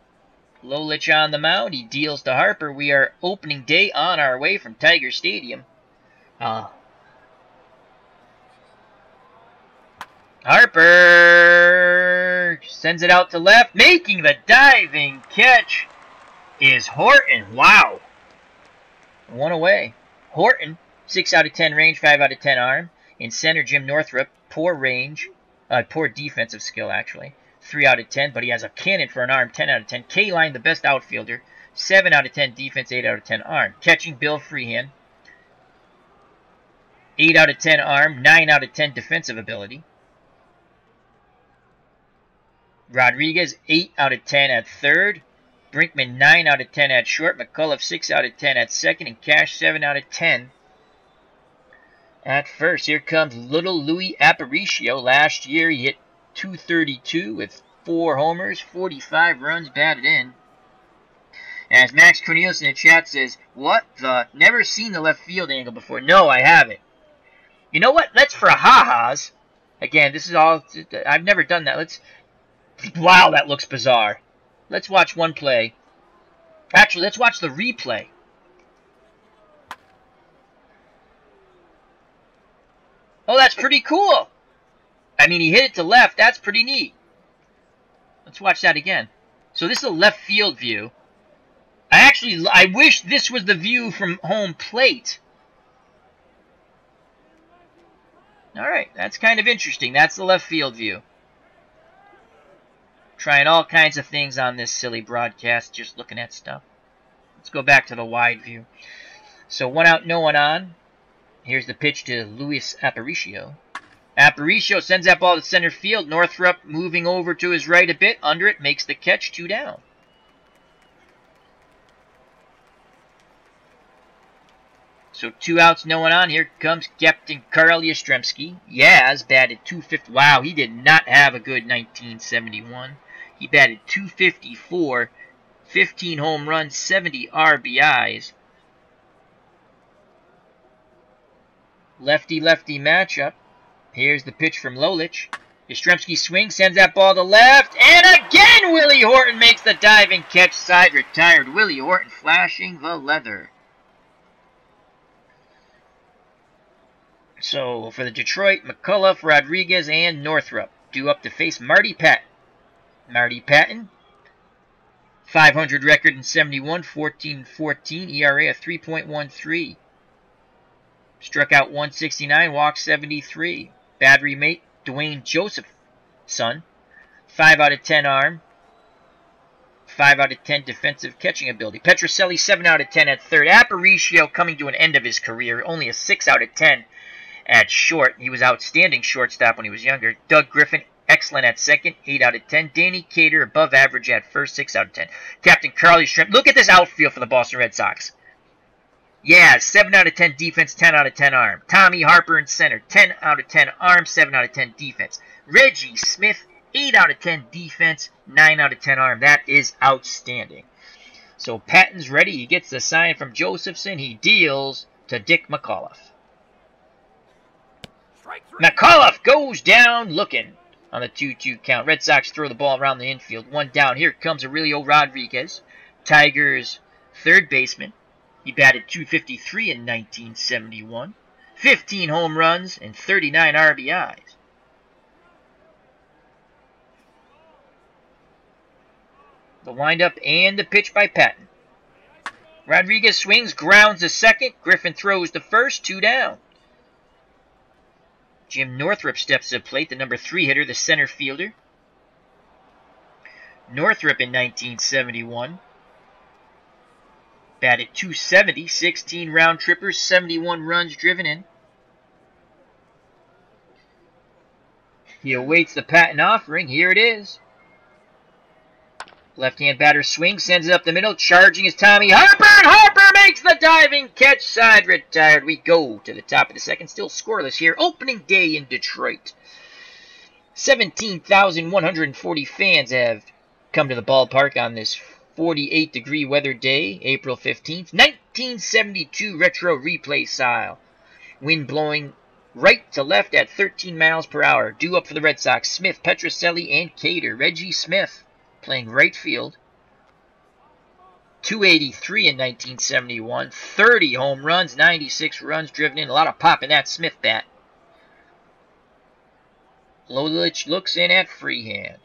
Lolich on the mound. He deals to Harper. We are opening day on our way from Tiger Stadium. Harper sends it out to left. Making the diving catch is Horton. Wow. 1 away. Horton, 6 out of 10 range, 5 out of 10 arm. In center, Jim Northrup, poor range, poor defensive skill, actually. 3 out of 10, but he has a cannon for an arm, 10 out of 10. Kaline, the best outfielder, 7 out of 10 defense, 8 out of 10 arm. Catching, Bill Freehand, 8 out of 10 arm, 9 out of 10 defensive ability. Rodriguez, 8 out of 10 at third. Brinkman, 9 out of 10 at short. McCullough, 6 out of 10 at second. And Cash, 7 out of 10 at first. Here comes little Louis Aparicio. Last year, he hit .232 with 4 homers, 45 runs batted in. As Max Cornelius in the chat says, what the? Never seen the left field angle before. No, I haven't. You know what? Let's for ha-has. Again, this is all, I've never done that. Wow, that looks bizarre. Let's watch one play. Actually, let's watch the replay. Oh, that's pretty cool. I mean, he hit it to left. That's pretty neat. Let's watch that again. So this is a left field view. I wish this was the view from home plate. Alright, that's kind of interesting. That's the left field view. Trying all kinds of things on this silly broadcast, just looking at stuff. Let's go back to the wide view. So 1 out, no one on. Here's the pitch to Luis Aparicio. Aparicio sends that ball to center field. Northrup moving over to his right a bit. Under it, makes the catch, 2 down. So 2 outs, no one on. Here comes Captain Karl Yastrzemski. Yaz batted .250. Wow, he did not have a good 1971. He batted .254, 15 home runs, 70 RBIs. Lefty-lefty matchup. Here's the pitch from Lolich. Yastrzemski swings, sends that ball to left, and again Willie Horton makes the diving catch. Side retired. Willie Horton flashing the leather. So for the Detroit, McCullough, Rodriguez, and Northrup due up to face Marty Patton. Marty Patton, 500 record in 71, 14-14, ERA of 3.13. Struck out 169, walked 73. Battery mate, Dwayne Josephson. 5 out of 10 arm. 5 out of 10 defensive catching ability. Petrocelli, 7 out of 10 at third. Aparicio coming to an end of his career. Only a 6 out of 10 at short. He was outstanding shortstop when he was younger. Doug Griffin, excellent at second, 8 out of 10. Danny Cater, above average at first, 6 out of 10. Captain Carly Shrimp. Look at this outfield for the Boston Red Sox. Yeah, 7 out of 10 defense, 10 out of 10 arm. Tommy Harper in center, 10 out of 10 arm, 7 out of 10 defense. Reggie Smith, 8 out of 10 defense, 9 out of 10 arm. That is outstanding. So Patton's ready. He gets the sign from Josephson. He deals to Dick McAuliffe. McAuliffe goes down looking on the 2-2 count. Red Sox throw the ball around the infield. One down. Here comes Aurelio Rodriguez, Tigers' third baseman. He batted .253 in 1971. 15 home runs and 39 RBIs. The windup and the pitch by Patton. Rodriguez swings, grounds to second. Griffin throws to first, 2 down. Jim Northrup steps to the plate, the number 3 hitter, the center fielder. Northrup in 1971 batted .270, 16 round trippers, 71 runs driven in. He awaits the Patton offering. Here it is. Left-hand batter swings, sends it up the middle. Charging is Tommy Harper, and Harper makes the diving catch. Side retired. We go to the top of the second. Still scoreless here. Opening day in Detroit. 17,140 fans have come to the ballpark on this 48-degree weather day, April 15th. 1972 retro replay style. Wind blowing right to left at 13 miles per hour. Due up for the Red Sox, Smith, Petrocelli, and Cater. Reggie Smith playing right field. 283 in 1971. 30 home runs, 96 runs driven in. A lot of pop in that Smith bat. Lolich looks in at freehand.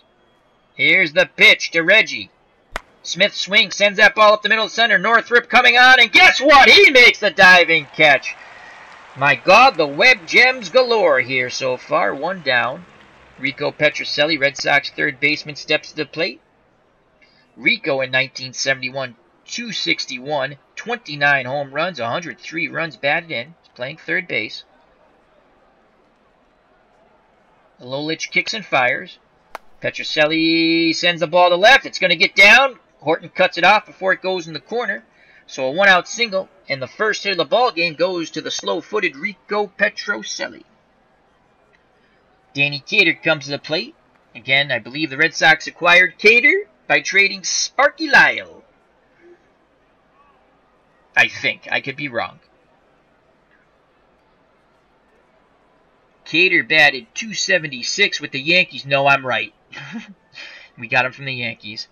Here's the pitch to Reggie. Smith swings, sends that ball up the middle center. Northrup coming on, and guess what? He makes the diving catch. My God, the web gems galore here so far. 1 down. Rico Petrocelli, Red Sox third baseman, steps to the plate. Rico in 1971, .261, 29 home runs, 103 runs batted in. He's playing third base. Lolich kicks and fires. Petrocelli sends the ball to left. It's going to get down. Horton cuts it off before it goes in the corner. So a 1-out single, and the first hit of the ball game goes to the slow-footed Rico Petrocelli. Danny Cater comes to the plate. Again, I believe the Red Sox acquired Cater by trading Sparky Lyle. I think. I could be wrong. Cater batted .276 with the Yankees. No, I'm right. We got him from the Yankees.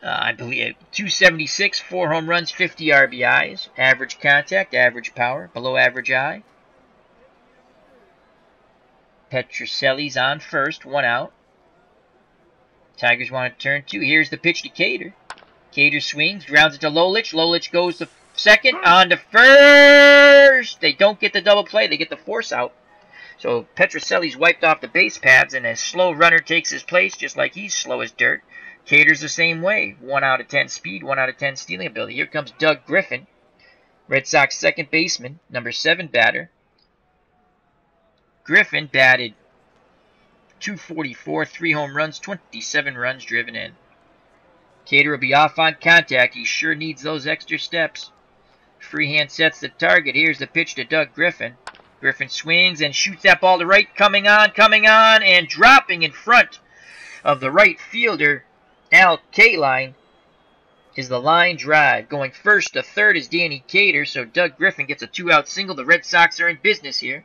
I believe .276, 4 home runs, 50 RBIs. Average contact, average power, below average eye. Petrocelli's on first, 1 out. Tigers want to turn 2. Here's the pitch to Cater. Cater swings, grounds it to Lolich. Lolich goes to second, on to first. They don't get the double play. They get the force out. So Petrocelli's wiped off the base paths, and a slow runner takes his place, just like he's slow as dirt. Cater's the same way. 1 out of 10 speed, 1 out of 10 stealing ability. Here comes Doug Griffin, Red Sox second baseman, number 7 batter. Griffin batted .244, 3 home runs, 27 runs driven in. Cater will be off on contact. He sure needs those extra steps. Freehand sets the target. Here's the pitch to Doug Griffin. Griffin swings and shoots that ball to right. Coming on, and dropping in front of the right fielder, Al Kaline, is the line drive. Going first to third is Danny Cater, so Doug Griffin gets a 2-out single. The Red Sox are in business here.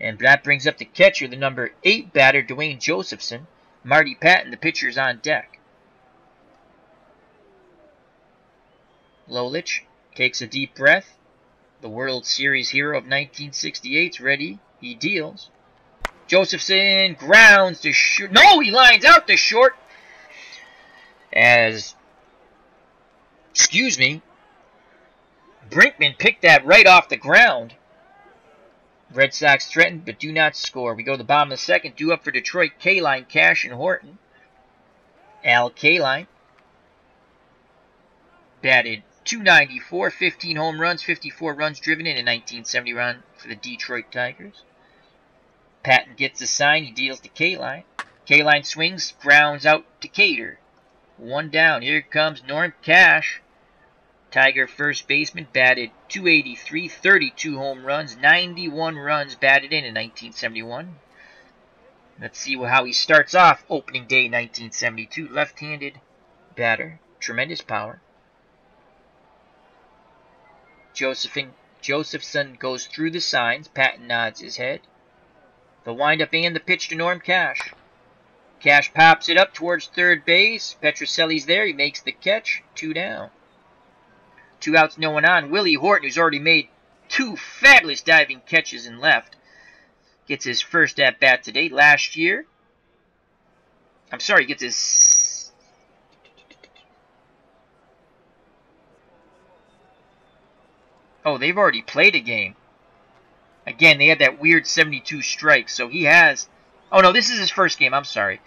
And that brings up the catcher, the number 8 batter, Dwayne Josephson. Marty Patton, the pitcher, is on deck. Lolich takes a deep breath. The World Series hero of 1968 is ready. He deals. Josephson grounds to short. No, he lines out to short. As, Brinkman picked that right off the ground. Red Sox threatened but do not score. We go to the bottom of the second. Due up for Detroit, K-Line, Cash, and Horton. Al K-Line batted .294, 15 home runs, 54 runs driven in a 1970 run for the Detroit Tigers. Patton gets the sign. He deals to K-Line. K-Line swings, grounds out to Cater. One down. Here comes Norm Cash. Tiger first baseman batted .283, 32 home runs, 91 runs batted in 1971. Let's see how he starts off opening day 1972. Left-handed batter, tremendous power. Josephson goes through the signs. Patton nods his head. The windup and the pitch to Norm Cash. Cash pops it up towards third base. Petrocelli's there. He makes the catch. 2 down. 2 outs, no one on. Willie Horton, who's already made 2 fabulous diving catches in left, gets his first at-bat today. Last year, gets his... Oh, they've already played a game. Again, they had that weird 72 strikes, so he has... Oh, no, this is his first game. I'm sorry.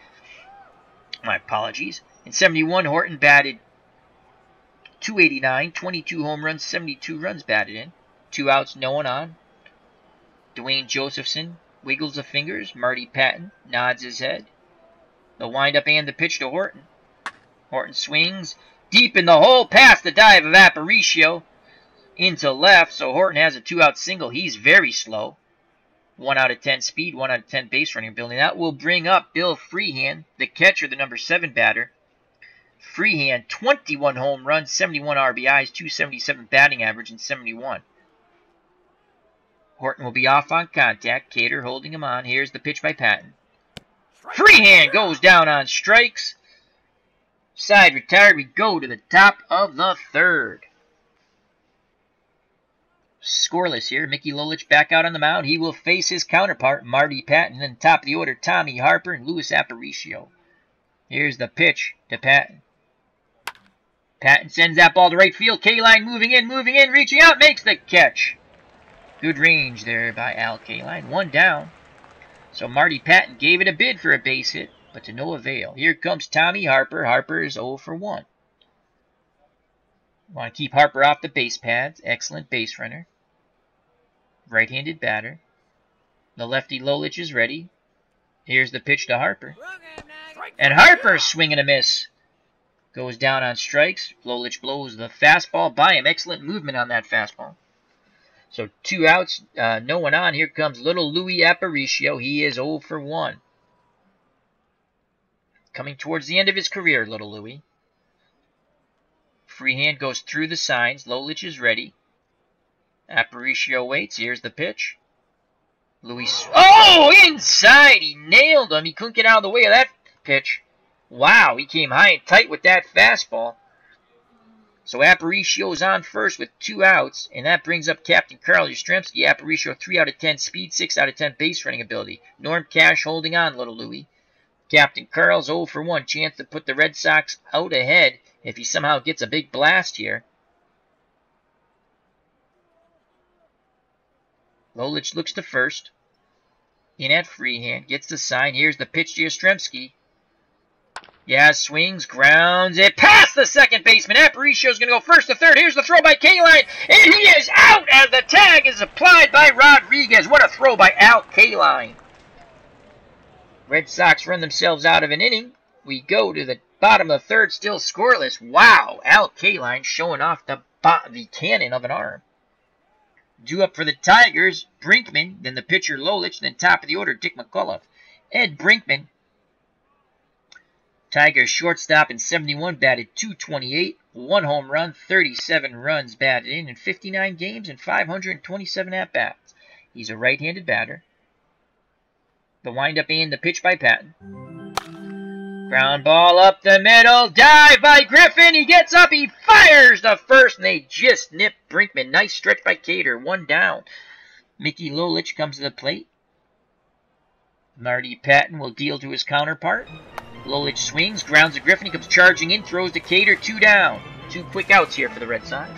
My apologies. In 71, Horton batted .289, 22 home runs, 72 runs batted in. 2 outs, no one on. Dwayne Josephson wiggles the fingers. Marty Patton nods his head. The windup and the pitch to Horton. Horton swings deep in the hole past the dive of Aparicio into left. So Horton has a 2-out single. He's very slow. 1 out of 10 speed, 1 out of 10 base running ability. That will bring up Bill Freehan, the catcher, the number 7 batter. Freehan, 21 home runs, 71 RBIs, 277 batting average in 71. Horton will be off on contact. Cater holding him on. Here's the pitch by Patton. Freehan goes down on strikes. Side retired. We go to the top of the third. Scoreless here. Mickey Lolich back out on the mound. He will face his counterpart, Marty Patton. Then top of the order, Tommy Harper and Luis Aparicio. Here's the pitch to Patton. Patton sends that ball to right field. K-Line moving in, reaching out, makes the catch. Good range there by Al K-Line. 1 down. So Marty Patton gave it a bid for a base hit, but to no avail. Here comes Tommy Harper. Harper is 0 for 1. Want to keep Harper off the base pads. Excellent base runner. Right-handed batter. The lefty Lolich is ready. Here's the pitch to Harper. And Harper, swing and a miss. Goes down on strikes. Lolich blows the fastball by him. Excellent movement on that fastball. So 2 outs, no one on. Here comes little Louis Aparicio. He is 0 for 1. Coming towards the end of his career, little Louis. Freehand goes through the signs. Lolich is ready. Aparicio waits. Here's the pitch. Louis. Oh, inside! He nailed him. He couldn't get out of the way of that pitch. Wow, he came high and tight with that fastball. So Aparicio's on first with 2 outs, and that brings up Captain Carl Yastrzemski. Aparicio 3 out of 10 speed, 6 out of 10 base running ability. Norm Cash holding on, little Louis. Captain Carl's 0 for 1. Chance to put the Red Sox out ahead if he somehow gets a big blast here. Lolich looks to first. In at Freehand. Gets the sign. Here's the pitch to Yastrzemski. Yeah, swings, grounds it past the second baseman. Aparicio's going to go first to third. Here's the throw by K-Line. And he is out as the tag is applied by Rodriguez. What a throw by Al K-Line. Red Sox run themselves out of an inning. We go to the bottom of the third, still scoreless. Wow, Al K-Line showing off the cannon of an arm. Due up for the Tigers, Brinkman, then the pitcher Lolich, then top of the order, Dick McCullough. Ed Brinkman, Tigers shortstop in 71, batted .228, 1 home run, 37 runs batted in 59 games and 527 at-bats. He's a right-handed batter. The windup and the pitch by Patton. Ground ball up the middle. Dive by Griffin. He gets up. He fires the first, and they just nip Brinkman. Nice stretch by Cater. 1 down. Mickey Lolich comes to the plate. Marty Patton will deal to his counterpart. Lolich swings, grounds to Griffin. He comes charging in, throws to Cater. 2 down. 2 quick outs here for the Red Sox.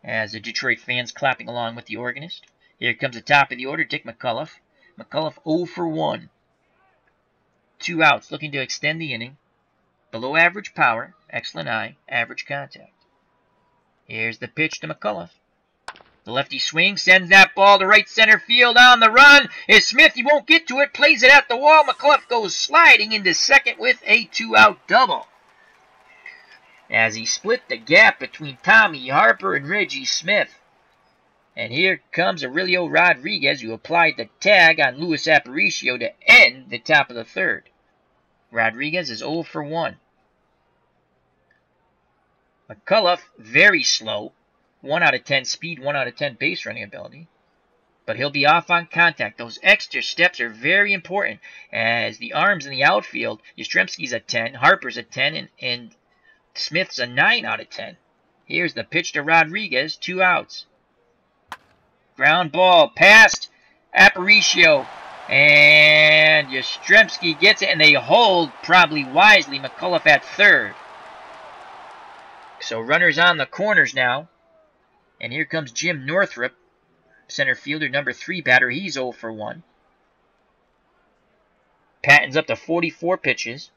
as the Detroit fans clapping along with the organist. Here comes the top of the order, Dick McCullough. McCullough 0 for 1. 2 outs, looking to extend the inning. Below average power, excellent eye, average contact. Here's the pitch to McCullough. The lefty swings, sends that ball to right center field. On the run is Smith. He won't get to it, plays it at the wall. McCullough goes sliding into second with a 2-out double, as he split the gap between Tommy Harper and Reggie Smith. And here comes Aurelio Rodriguez, who applied the tag on Luis Aparicio to end the top of the third. Rodriguez is 0 for 1. McCullough, very slow. 1 out of 10 speed, 1 out of 10 base running ability. But he'll be off on contact. Those extra steps are very important, as the arms in the outfield, Yastrzemski's a 10, Harper's a 10, and Smith's a 9 out of 10. Here's the pitch to Rodriguez, 2 outs. Ground ball past Aparicio, and Yastrzemski gets it, and they hold, probably wisely, McCullough at third. So runners on the corners now, and here comes Jim Northrup, center fielder, number 3 batter. He's 0 for 1. Patton's up to 44 pitches.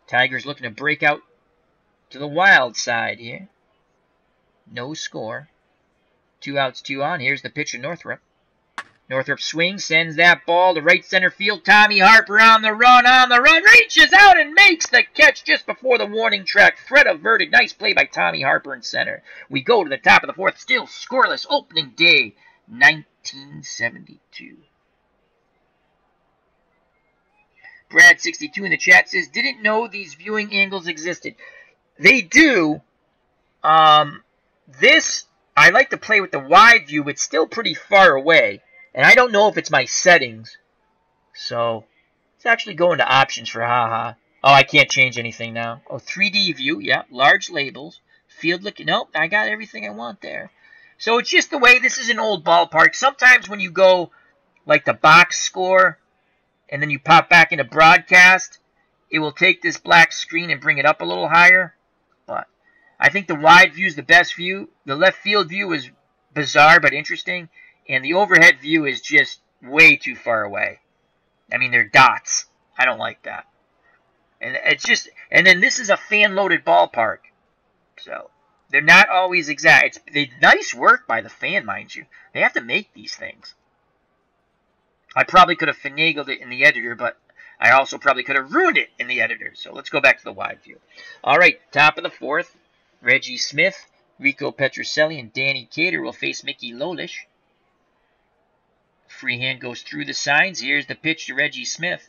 Tigers looking to break out to the wild side here. No score. 2 outs, 2 on. Here's the pitch of Northrup. Northrup swings, sends that ball to right center field. Tommy Harper on the run, reaches out and makes the catch just before the warning track. Threat averted. Nice play by Tommy Harper in center. We go to the top of the fourth. Still scoreless. Opening day, 1972. Brad62 in the chat says, didn't know these viewing angles existed. They do. This, I like to play with the wide view, but still pretty far away. And I don't know if it's my settings. So, let's actually go into options for haha. Oh, I can't change anything now. Oh, 3D view, yeah. Large labels. Field looking, nope, I got everything I want there. So it's just the way, this is an old ballpark. Sometimes when you go, like the box score, and then you pop back into broadcast, it will take this black screen and bring it up a little higher. But I think the wide view is the best view. The left field view is bizarre but interesting. And the overhead view is just way too far away. I mean, they're dots. I don't like that. And it's just, and then this is a fan-loaded ballpark. So, they're not always exact. It's nice work by the fan, mind you. They have to make these things. I probably could have finagled it in the editor, but I also probably could have ruined it in the editor. So, let's go back to the wide view. All right, top of the fourth. Reggie Smith, Rico Petrocelli, and Danny Cater will face Mickey Lolich. Freehand goes through the signs. Here's the pitch to Reggie Smith.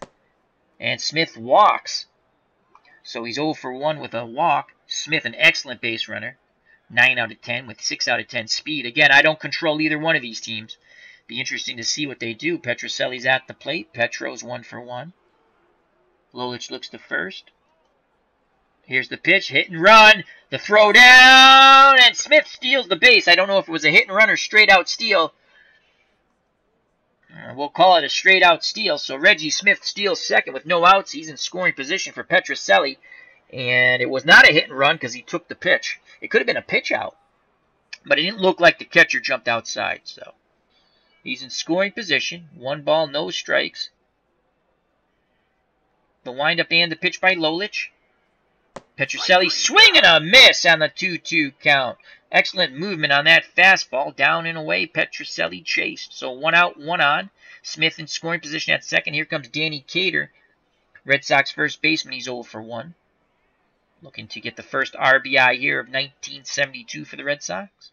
And Smith walks. So he's 0 for 1 with a walk. Smith, an excellent base runner. 9 out of 10 with 6 out of 10 speed. Again, I don't control either one of these teams. Be interesting to see what they do. Petrocelli's at the plate. Petro's 1 for 1. Lolich looks to first. Here's the pitch. Hit and run. The throw down. And Smith steals the base. I don't know if it was a hit and run or straight out steal. We'll call it a straight-out steal. So Reggie Smith steals second with no outs. He's in scoring position for Petrocelli. And it was not a hit and run because he took the pitch. It could have been a pitch out. But it didn't look like the catcher jumped outside. So he's in scoring position. 1 ball, no strikes. The windup and the pitch by Lolich. Petrocelli swing and a miss on the 2-2 count. Excellent movement on that fastball. Down and away, Petrocelli chased. So 1 out, 1 on. Smith in scoring position at second. Here comes Danny Cater, Red Sox first baseman. He's 0 for 1. Looking to get the first RBI here of 1972 for the Red Sox.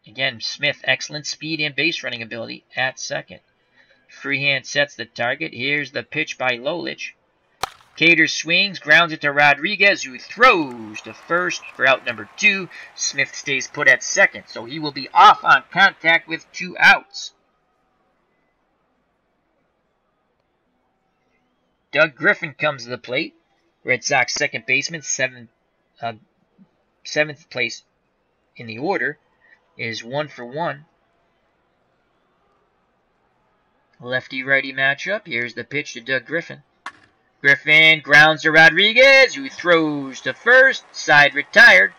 Again, Smith, excellent speed and base running ability at second. Freehand sets the target. Here's the pitch by Lolich. Cater swings, grounds it to Rodriguez, who throws to first for out number 2. Smith stays put at second, so he will be off on contact with 2 outs. Doug Griffin comes to the plate. Red Sox second baseman, 7th place in the order, is 1 for 1. Lefty-righty matchup. Here's the pitch to Doug Griffin. Griffin grounds to Rodriguez, who throws to first. Side retired.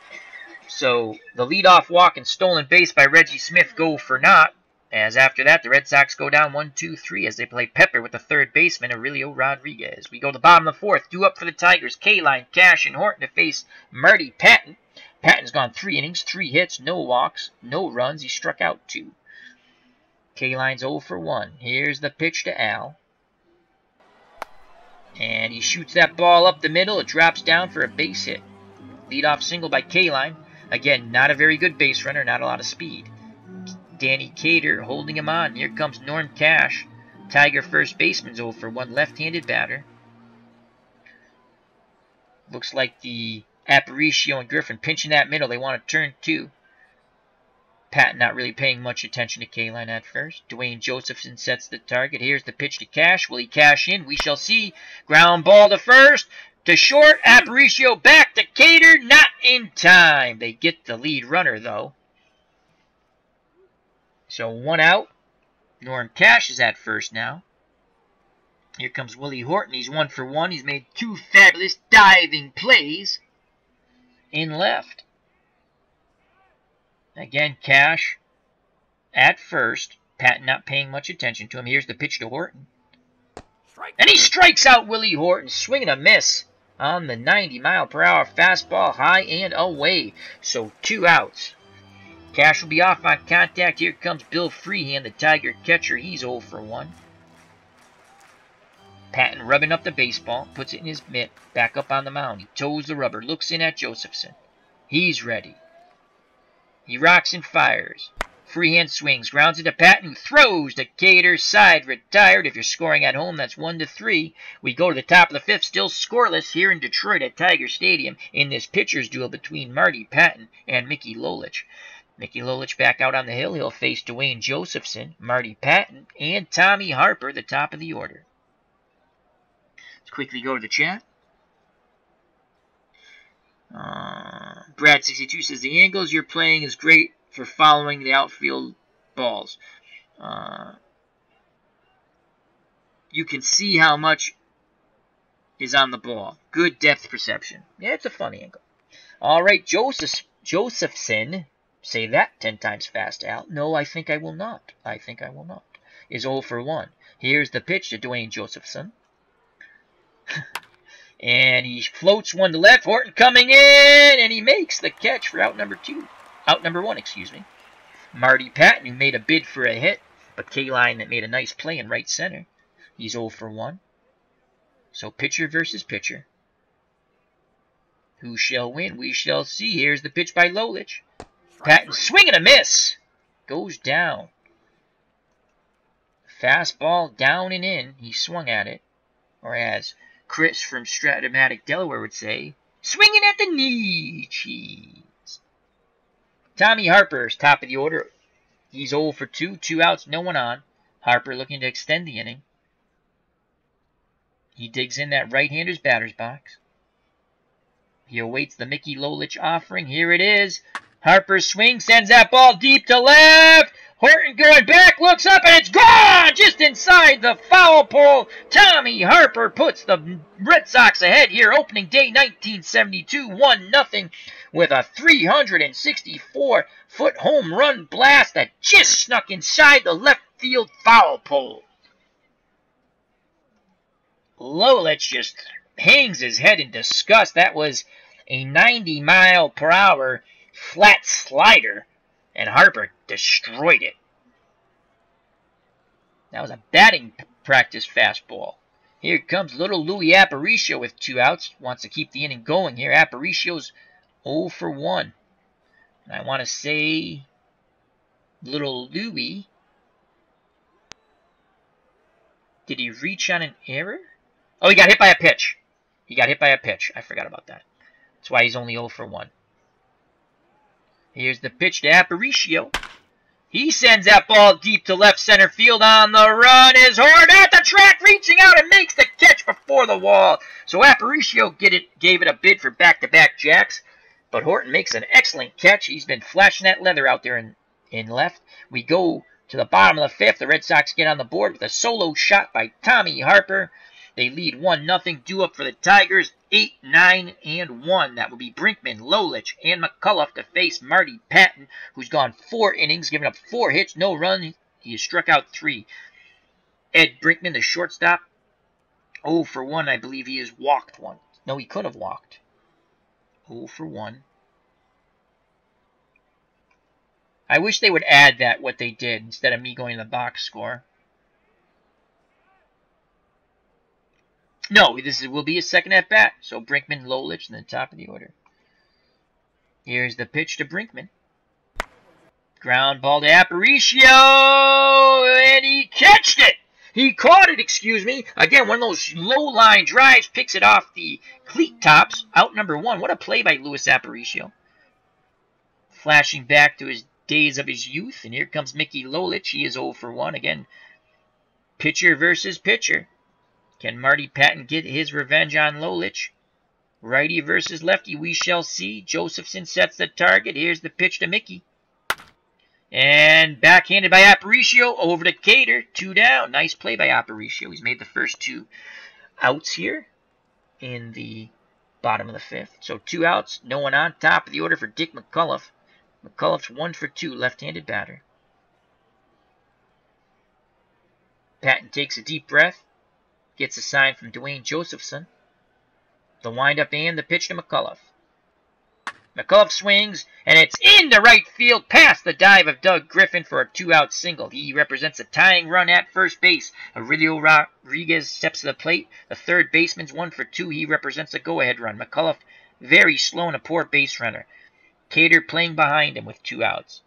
So the leadoff walk and stolen base by Reggie Smith go for naught. As after that, the Red Sox go down 1-2-3 as they play Pepper with the third baseman, Aurelio Rodriguez. We go to the bottom of the fourth. Due up for the Tigers. K-Line, Cash, and Horton to face Marty Patton. Patton's gone 3 innings, 3 hits, no walks, no runs. He struck out 2. K-Line's 0 for 1. Here's the pitch to Al. And he shoots that ball up the middle. It drops down for a base hit. Leadoff single by K-Line. Again, not a very good base runner, not a lot of speed. Danny Cater holding him on. Here comes Norm Cash. Tiger first baseman's 0 for 1, left-handed batter. Looks like the Aparicio and Griffin pinching that middle. They want to turn 2. Patton not really paying much attention to K-Line at first. Dwayne Josephson sets the target. Here's the pitch to Cash. Will he cash in? We shall see. Ground ball to first. To short. Aparicio back to Cater. Not in time. They get the lead runner, though. So 1 out. Norm Cash is at first now. Here comes Willie Horton. He's 1 for 1. He's made 2 fabulous diving plays in left. Again, Cash at first. Patton not paying much attention to him. Here's the pitch to Horton. And he strikes out Willie Horton. Swing and a miss on the 90-mile-per-hour fastball, high and away. So 2 outs. Cash will be off on contact. Here comes Bill Freehand, the Tiger catcher. He's 0 for 1. Patton rubbing up the baseball, puts it in his mitt, back up on the mound. He toes the rubber, looks in at Josephson. He's ready. He rocks and fires. Freehand swings, grounds it to Patton, who throws to Cater's side, retired. If you're scoring at home, that's 1-3. We go to the top of the 5th, still scoreless here in Detroit at Tiger Stadium in this pitcher's duel between Marty Patton and Mickey Lolich. Mickey Lolich back out on the hill. He'll face Dwayne Josephson, Marty Patton, and Tommy Harper, the top of the order. Let's quickly go to the chat. Brad62 says, the angles you're playing is great for following the outfield balls. You can see how much is on the ball. Good depth perception. Yeah, it's a fun angle. All right, Josephson. Say that 10 times fast, Al. No, I think I will not. I think I will not. Is 0 for 1. Here's the pitch to Dwayne Josephson. And he floats one to left. Horton coming in, and he makes the catch for out number 1, excuse me. Marty Patton, who made a bid for a hit, but K-Line that made a nice play in right center. He's 0 for 1. So pitcher versus pitcher. Who shall win? We shall see. Here's the pitch by Lolich. Patton swing and a miss. Goes down. Fastball down and in. He swung at it. Or as Chris from Stratomatic, Delaware would say, swinging at the knee. Cheese. Tommy Harper's top of the order. He's 0 for 2. 2 outs, no one on. Harper looking to extend the inning. He digs in that right-hander's batter's box. He awaits the Mickey Lolich offering. Here it is. Harper swings, sends that ball deep to left. Horton going back, looks up, and it's gone! Just inside the foul pole. Tommy Harper puts the Red Sox ahead here. Opening day 1972, 1-0 with a 364-foot home run blast that just snuck inside the left field foul pole. Lolich just hangs his head in disgust. That was a 90-mile-per-hour flat slider, and Harper destroyed it. That was a batting practice fastball. Here comes little Louis Aparicio with 2 outs. Wants to keep the inning going here. Aparicio's 0 for 1. And I want to say little Louis, did he reach on an error? Oh, he got hit by a pitch. He got hit by a pitch. I forgot about that. That's why he's only 0 for 1. Here's the pitch to Aparicio. He sends that ball deep to left center field. On the run is Horton at the track, reaching out and makes the catch before the wall. So Aparicio gave it a bid for back-to-back jacks. But Horton makes an excellent catch. He's been flashing that leather out there in left. We go to the bottom of the 5th. The Red Sox get on the board with a solo shot by Tommy Harper. They lead 1-0. Due up for the Tigers, 8, 9, and 1. That will be Brinkman, Lolich, and McCullough to face Marty Patton, who's gone 4 innings, giving up 4 hits, no run. He has struck out 3. Ed Brinkman, the shortstop, 0 for 1. I believe he has walked 1. No, he could have walked. 0 for 1. I wish they would add that, what they did, instead of me going to the box score. No, this will be a second at bat. So Brinkman, Lolich, in the top of the order. Here's the pitch to Brinkman. Ground ball to Aparicio, and he catched it. He caught it, excuse me. Again, one of those low-line drives, picks it off the cleat tops. Out number 1. What a play by Luis Aparicio. Flashing back to his days of his youth, and here comes Mickey Lolich. He is 0 for 1. Again, pitcher versus pitcher. Can Marty Patton get his revenge on Lolich? Righty versus lefty, we shall see. Josephson sets the target. Here's the pitch to Mickey. And backhanded by Aparicio over to Cater. 2 down. Nice play by Aparicio. He's made the first 2 outs here in the bottom of the 5th. So 2 outs, no one on. Top of the order for Dick McCullough. McCullough's 1 for 2, left-handed batter. Patton takes a deep breath. Gets a sign from Dwayne Josephson. The windup and the pitch to McCullough. McCullough swings, and it's into right field past the dive of Doug Griffin for a 2-out single. He represents a tying run at first base. Aurelio Rodriguez steps to the plate. The third baseman's 1 for 2. He represents a go-ahead run. McCullough very slow and a poor base runner. Cater playing behind him with 2 outs.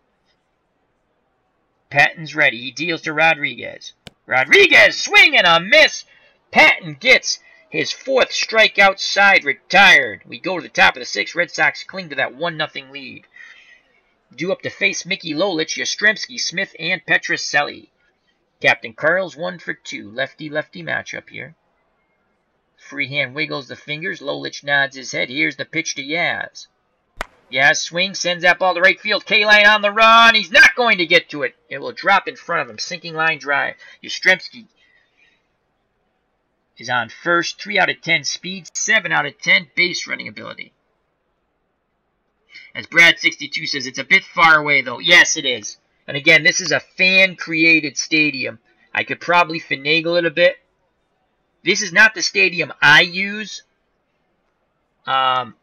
Patton's ready. He deals to Rodriguez. Rodriguez, swing and a miss. Patton gets his 4th strikeout, side retired. We go to the top of the 6th. Red Sox cling to that 1-0 lead. Due up to face Mickey Lolich, Yastrzemski, Smith, and Petrocelli. Captain Carl's 1 for 2. Lefty-lefty matchup here. Freehand wiggles the fingers. Lolich nods his head. Here's the pitch to Yaz. Yaz swings, sends that ball to right field. K-line on the run. He's not going to get to it. It will drop in front of him. Sinking line drive. Yastrzemski is on first. 3 out of 10 speed. 7 out of 10 base running ability. As Brad62 says, it's a bit far away, though. Yes, it is. And again, this is a fan-created stadium. I could probably finagle it a bit. This is not the stadium I use. And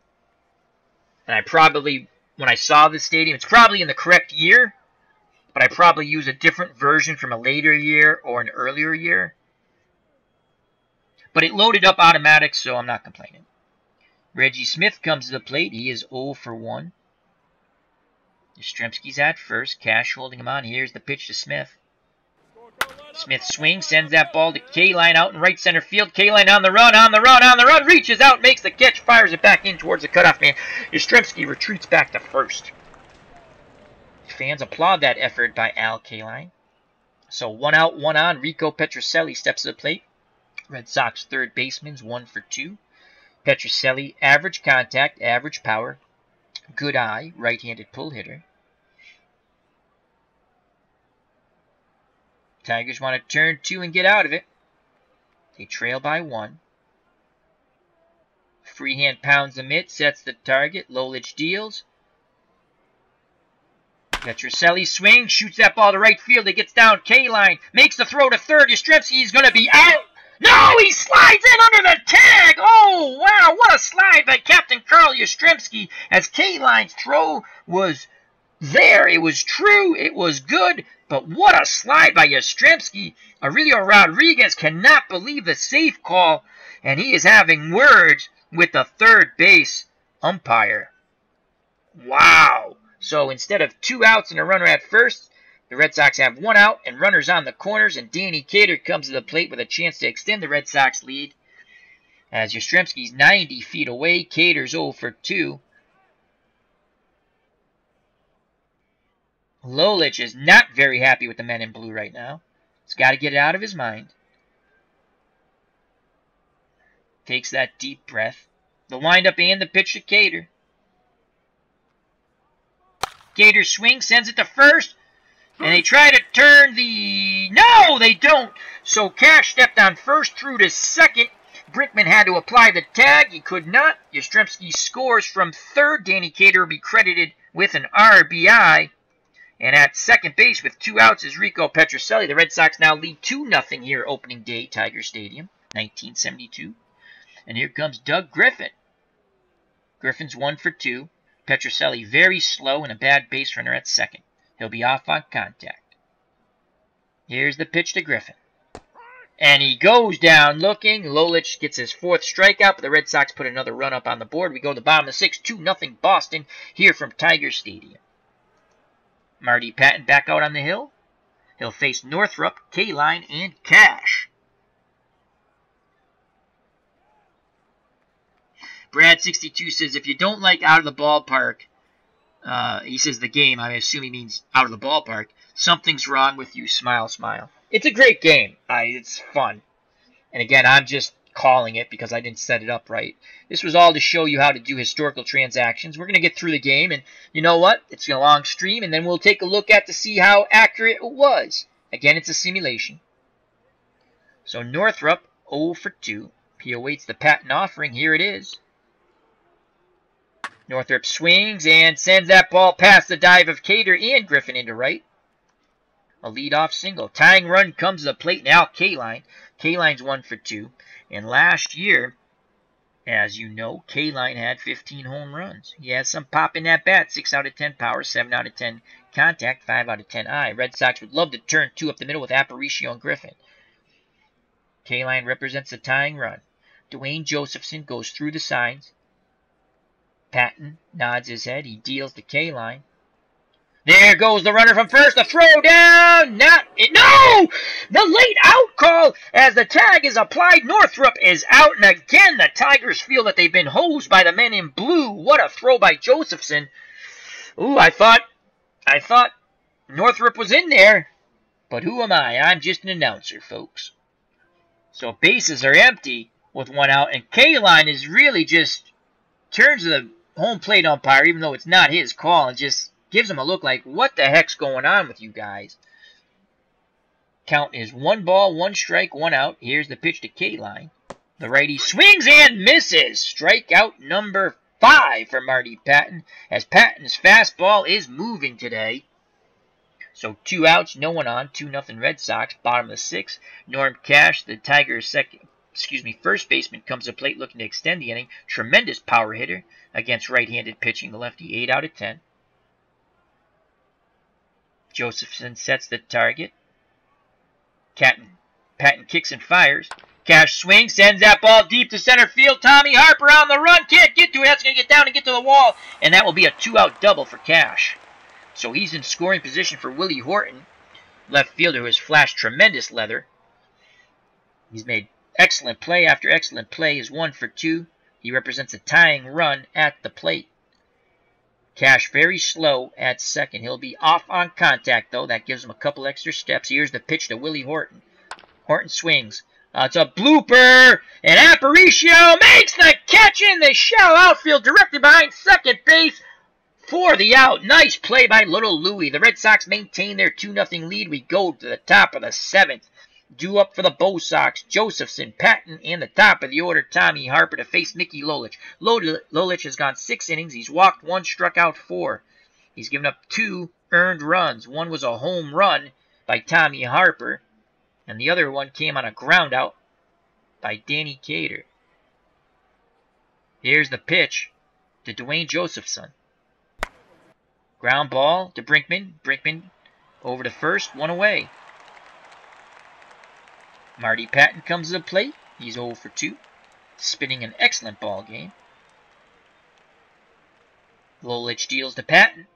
I probably, when I saw this stadium, it's probably in the correct year. But I probably use a different version from a later year or an earlier year. But it loaded up automatic, so I'm not complaining. Reggie Smith comes to the plate. He is 0 for 1. Yastrzemski's at first. Cash holding him on. Here's the pitch to Smith. Smith swings, sends that ball to K-line out in right center field. K-line on the run, reaches out, makes the catch, fires it back in towards the cutoff man. Yastrzemski retreats back to first. Fans applaud that effort by Al K-line. So 1 out, 1 on. Rico Petrocelli steps to the plate. Red Sox third baseman's 1 for 2. Petrocelli, average contact, average power, good eye, right-handed pull hitter. Tigers want to turn 2 and get out of it. They trail by 1. Freehand pounds the mitt, sets the target. Lolich deals. Petrocelli swings, shoots that ball to right field. It gets down K-line, makes the throw to third. Yastrzemski's going to be out. No, he slides in under the tag. Oh, wow, what a slide by Captain Carl Yastrzemski as K-line's throw was there. It was true. It was good. But what a slide by Yastrzemski. Aurelio Rodriguez cannot believe the safe call, and he is having words with the third base umpire. Wow. So instead of 2 outs and a runner at first, the Red Sox have 1 out and runners on the corners, and Danny Cater comes to the plate with a chance to extend the Red Sox lead. As Yastrzemski's 90 feet away, Cater's 0 for 2. Lolich is not very happy with the men in blue right now. He's got to get it out of his mind. Takes that deep breath. The windup and the pitch to Cater. Cater swings, sends it to first. And they try to turn the... No, they don't. So Cash stepped on first through to second. Brinkman had to apply the tag. He could not. Yastrzemski scores from third. Danny Cater will be credited with an RBI. And at second base with 2 outs is Rico Petrocelli. The Red Sox now lead 2-0 here opening day, Tiger Stadium, 1972. And here comes Doug Griffin. Griffin's 1 for 2. Petrocelli very slow and a bad base runner at second. He'll be off on contact. Here's the pitch to Griffin. And he goes down looking. Lolich gets his 4th strikeout, but the Red Sox put another run up on the board. We go to the bottom of the 6th, 2-0 Boston here from Tiger Stadium. Marty Patton back out on the hill. He'll face Northrup, K-Line, and Cash. Brad62 says, if you don't like Out of the Ballpark, he says the game, I assume he means Out of the Ballpark, something's wrong with you, smile, smile. It's a great game. It's fun. And again, I'm just calling it because I didn't set it up right. This was all to show you how to do historical transactions. We're going to get through the game, and you know what? It's a long stream, and then we'll take a look at to see how accurate it was. Again, it's a simulation. So Northrup, 0 for 2. He awaits the Patton offering. Here it is. Northrup swings and sends that ball past the dive of Cater and Griffin into right. A leadoff single. Tying run comes to the plate now. K-Line. K-Line's 1 for 2. And last year, as you know, K-Line had 15 home runs. He has some pop in that bat. 6 out of 10 power, 7 out of 10 contact, 5 out of 10 eye. Red Sox would love to turn 2 up the middle with Aparicio and Griffin. K-Line represents the tying run. Dwayne Josephson goes through the signs. Patton nods his head. He deals to K-Line. There goes the runner from first. The throw down. No! The late out call as the tag is applied. Northrup is out. And again, the Tigers feel that they've been hosed by the men in blue. What a throw by Josephson. Ooh, I thought Northrup was in there. But who am I? I'm just an announcer, folks. So bases are empty with 1 out. And K-Line is really just turns to the home plate umpire, even though it's not his call, and just gives him a look like, what the heck's going on with you guys? Count is 1 ball, 1 strike, 1 out. Here's the pitch to K-Line. The righty swings and misses. Strikeout number 5 for Marty Patton, as Patton's fastball is moving today. So 2 outs, no one on, 2-0 Red Sox, bottom of the 6th. Norm Cash, the Tigers' first baseman, comes to plate looking to extend the inning. Tremendous power hitter against right-handed pitching, the lefty, 8 out of 10. Josephson sets the target. Patton kicks and fires. Cash swings, sends that ball deep to center field. Tommy Harper on the run, can't get to it. That's going to get down and get to the wall. And that will be a 2-out double for Cash. So he's in scoring position for Willie Horton, left fielder who has flashed tremendous leather. He's made excellent play after excellent play. Is 1 for 2. He represents a tying run at the plate. Cash very slow at second. He'll be off on contact, though. That gives him a couple extra steps. Here's the pitch to Willie Horton. Horton swings. It's a blooper. And Aparicio makes the catch in the shallow outfield, directly behind second base for the out. Nice play by Little Louie. The Red Sox maintain their 2-0 lead. We go to the top of the 7th. Due up for the Bo Sox, Josephson, Patton, and the top of the order, Tommy Harper, to face Mickey Lolich. Lolich has gone 6 innings. He's walked 1, struck out 4. He's given up 2 earned runs. One was a home run by Tommy Harper, and the other one came on a ground out by Danny Cater. Here's the pitch to Dwayne Josephson. Ground ball to Brinkman. Brinkman over to first, 1 away. Marty Patton comes to the plate. He's 0 for 2, spinning an excellent ball game. Lolich deals to Patton.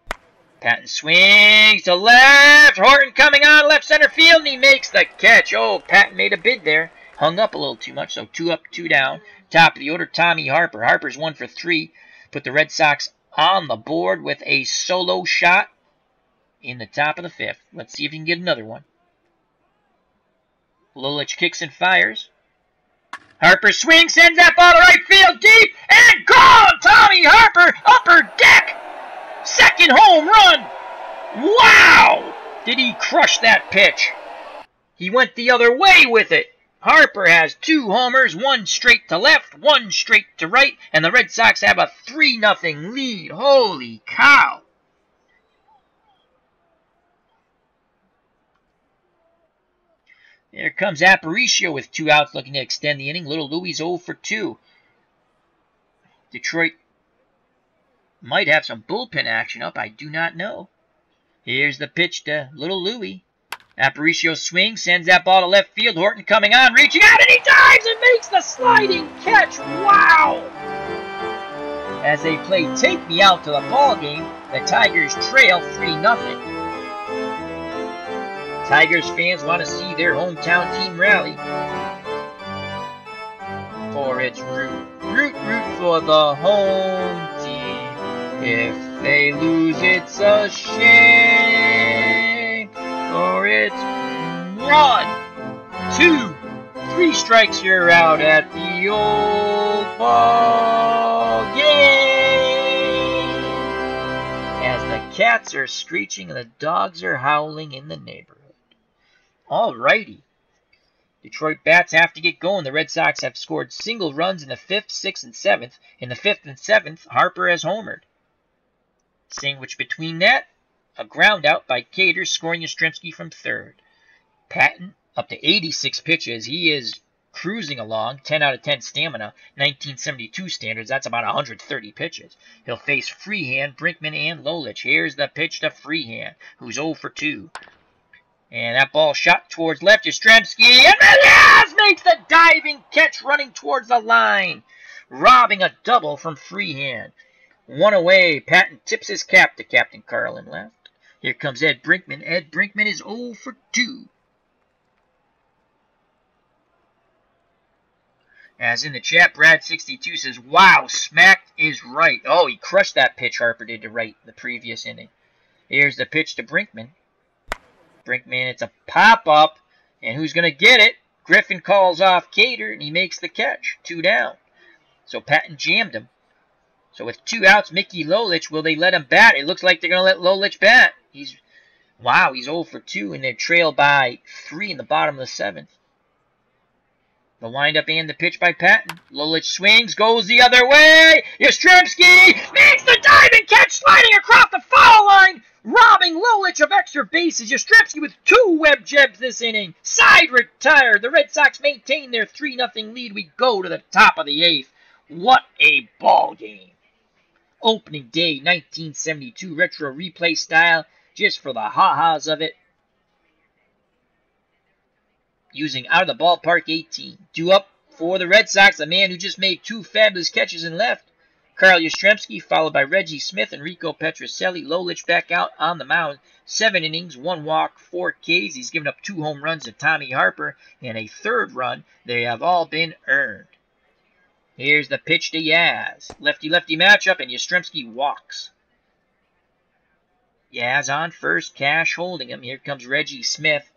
Patton swings to left. Horton coming on left center field, and he makes the catch. Oh, Patton made a bid there. Hung up a little too much, so 2 up, 2 down. Top of the order, Tommy Harper. Harper's 1 for 3. Put the Red Sox on the board with a solo shot in the top of the 5th. Let's see if he can get another one. Lolich kicks and fires. Harper swings, sends that ball to right field, deep, and gone! Tommy Harper, upper deck! Second home run! Wow! Did he crush that pitch? He went the other way with it. Harper has 2 homers, 1 straight to left, 1 straight to right, and the Red Sox have a 3-0 lead. Holy cow. There comes Aparicio with 2 outs looking to extend the inning. Little Louie's 0 for 2. Detroit might have some bullpen action up. I do not know. Here's the pitch to Little Louie. Aparicio swings, sends that ball to left field. Horton coming on, reaching out, and he dives and makes the sliding catch. Wow! As they play Take Me Out to the ball game, the Tigers trail 3-0. Tigers fans want to see their hometown team rally. For it's root for the home team. If they lose, it's a shame. For it's 1, 2, 3 strikes, you're out at the old ball game. As the cats are screeching and the dogs are howling in the neighborhood. Alrighty. Detroit bats have to get going. The Red Sox have scored single runs in the 5th, 6th, and 7th. In the 5th and 7th, Harper has homered. Sandwiched between that, a ground out by Cater, scoring Yastrzemski from 3rd. Patton up to 86 pitches. He is cruising along. 10 out of 10 stamina. 1972 standards. That's about 130 pitches. He'll face Freehand, Brinkman, and Lolich. Here's the pitch to Freehand, who's 0 for 2. And that ball shot towards left. Yastrzemski, and yes, makes the diving catch running towards the line, robbing a double from Freehand. 1 away. Patton tips his cap to Captain Carlin left. Here comes Ed Brinkman. Ed Brinkman is 0 for 2. As in the chat, Brad62 says, wow, smacked is right. Oh, he crushed that pitch Harper did to right the previous inning. Here's the pitch to Brinkman. Brinkman, it's a pop-up, and who's going to get it? Griffin calls off Cater, and he makes the catch. 2 down. So Patton jammed him. So with 2 outs, Mickey Lolich, will they let him bat? It looks like they're going to let Lolich bat. He's 0 for 2, and they're trailed by 3 in the bottom of the 7th. The windup and the pitch by Patton. Lolich swings, goes the other way. Yastrzemski makes the diving catch, sliding across the foul line, robbing Lolich of extra bases. Yastrzemski with 2 web jabs this inning. Side retired. The Red Sox maintain their 3-0 lead. We go to the top of the 8th. What a ball game. Opening day 1972 retro replay style, just for the ha-has of it. Using out of the ballpark 18. Due up for the Red Sox, a man who just made 2 fabulous catches in left. Carl Yastrzemski, followed by Reggie Smith and Rico Petrocelli. Lolich back out on the mound. 7 innings, 1 walk, 4 Ks. He's given up 2 home runs to Tommy Harper and a 3rd run. They have all been earned. Here's the pitch to Yaz. Lefty-lefty matchup, and Yastrzemski walks. Yaz on first, Cash holding him. Here comes Reggie Smith.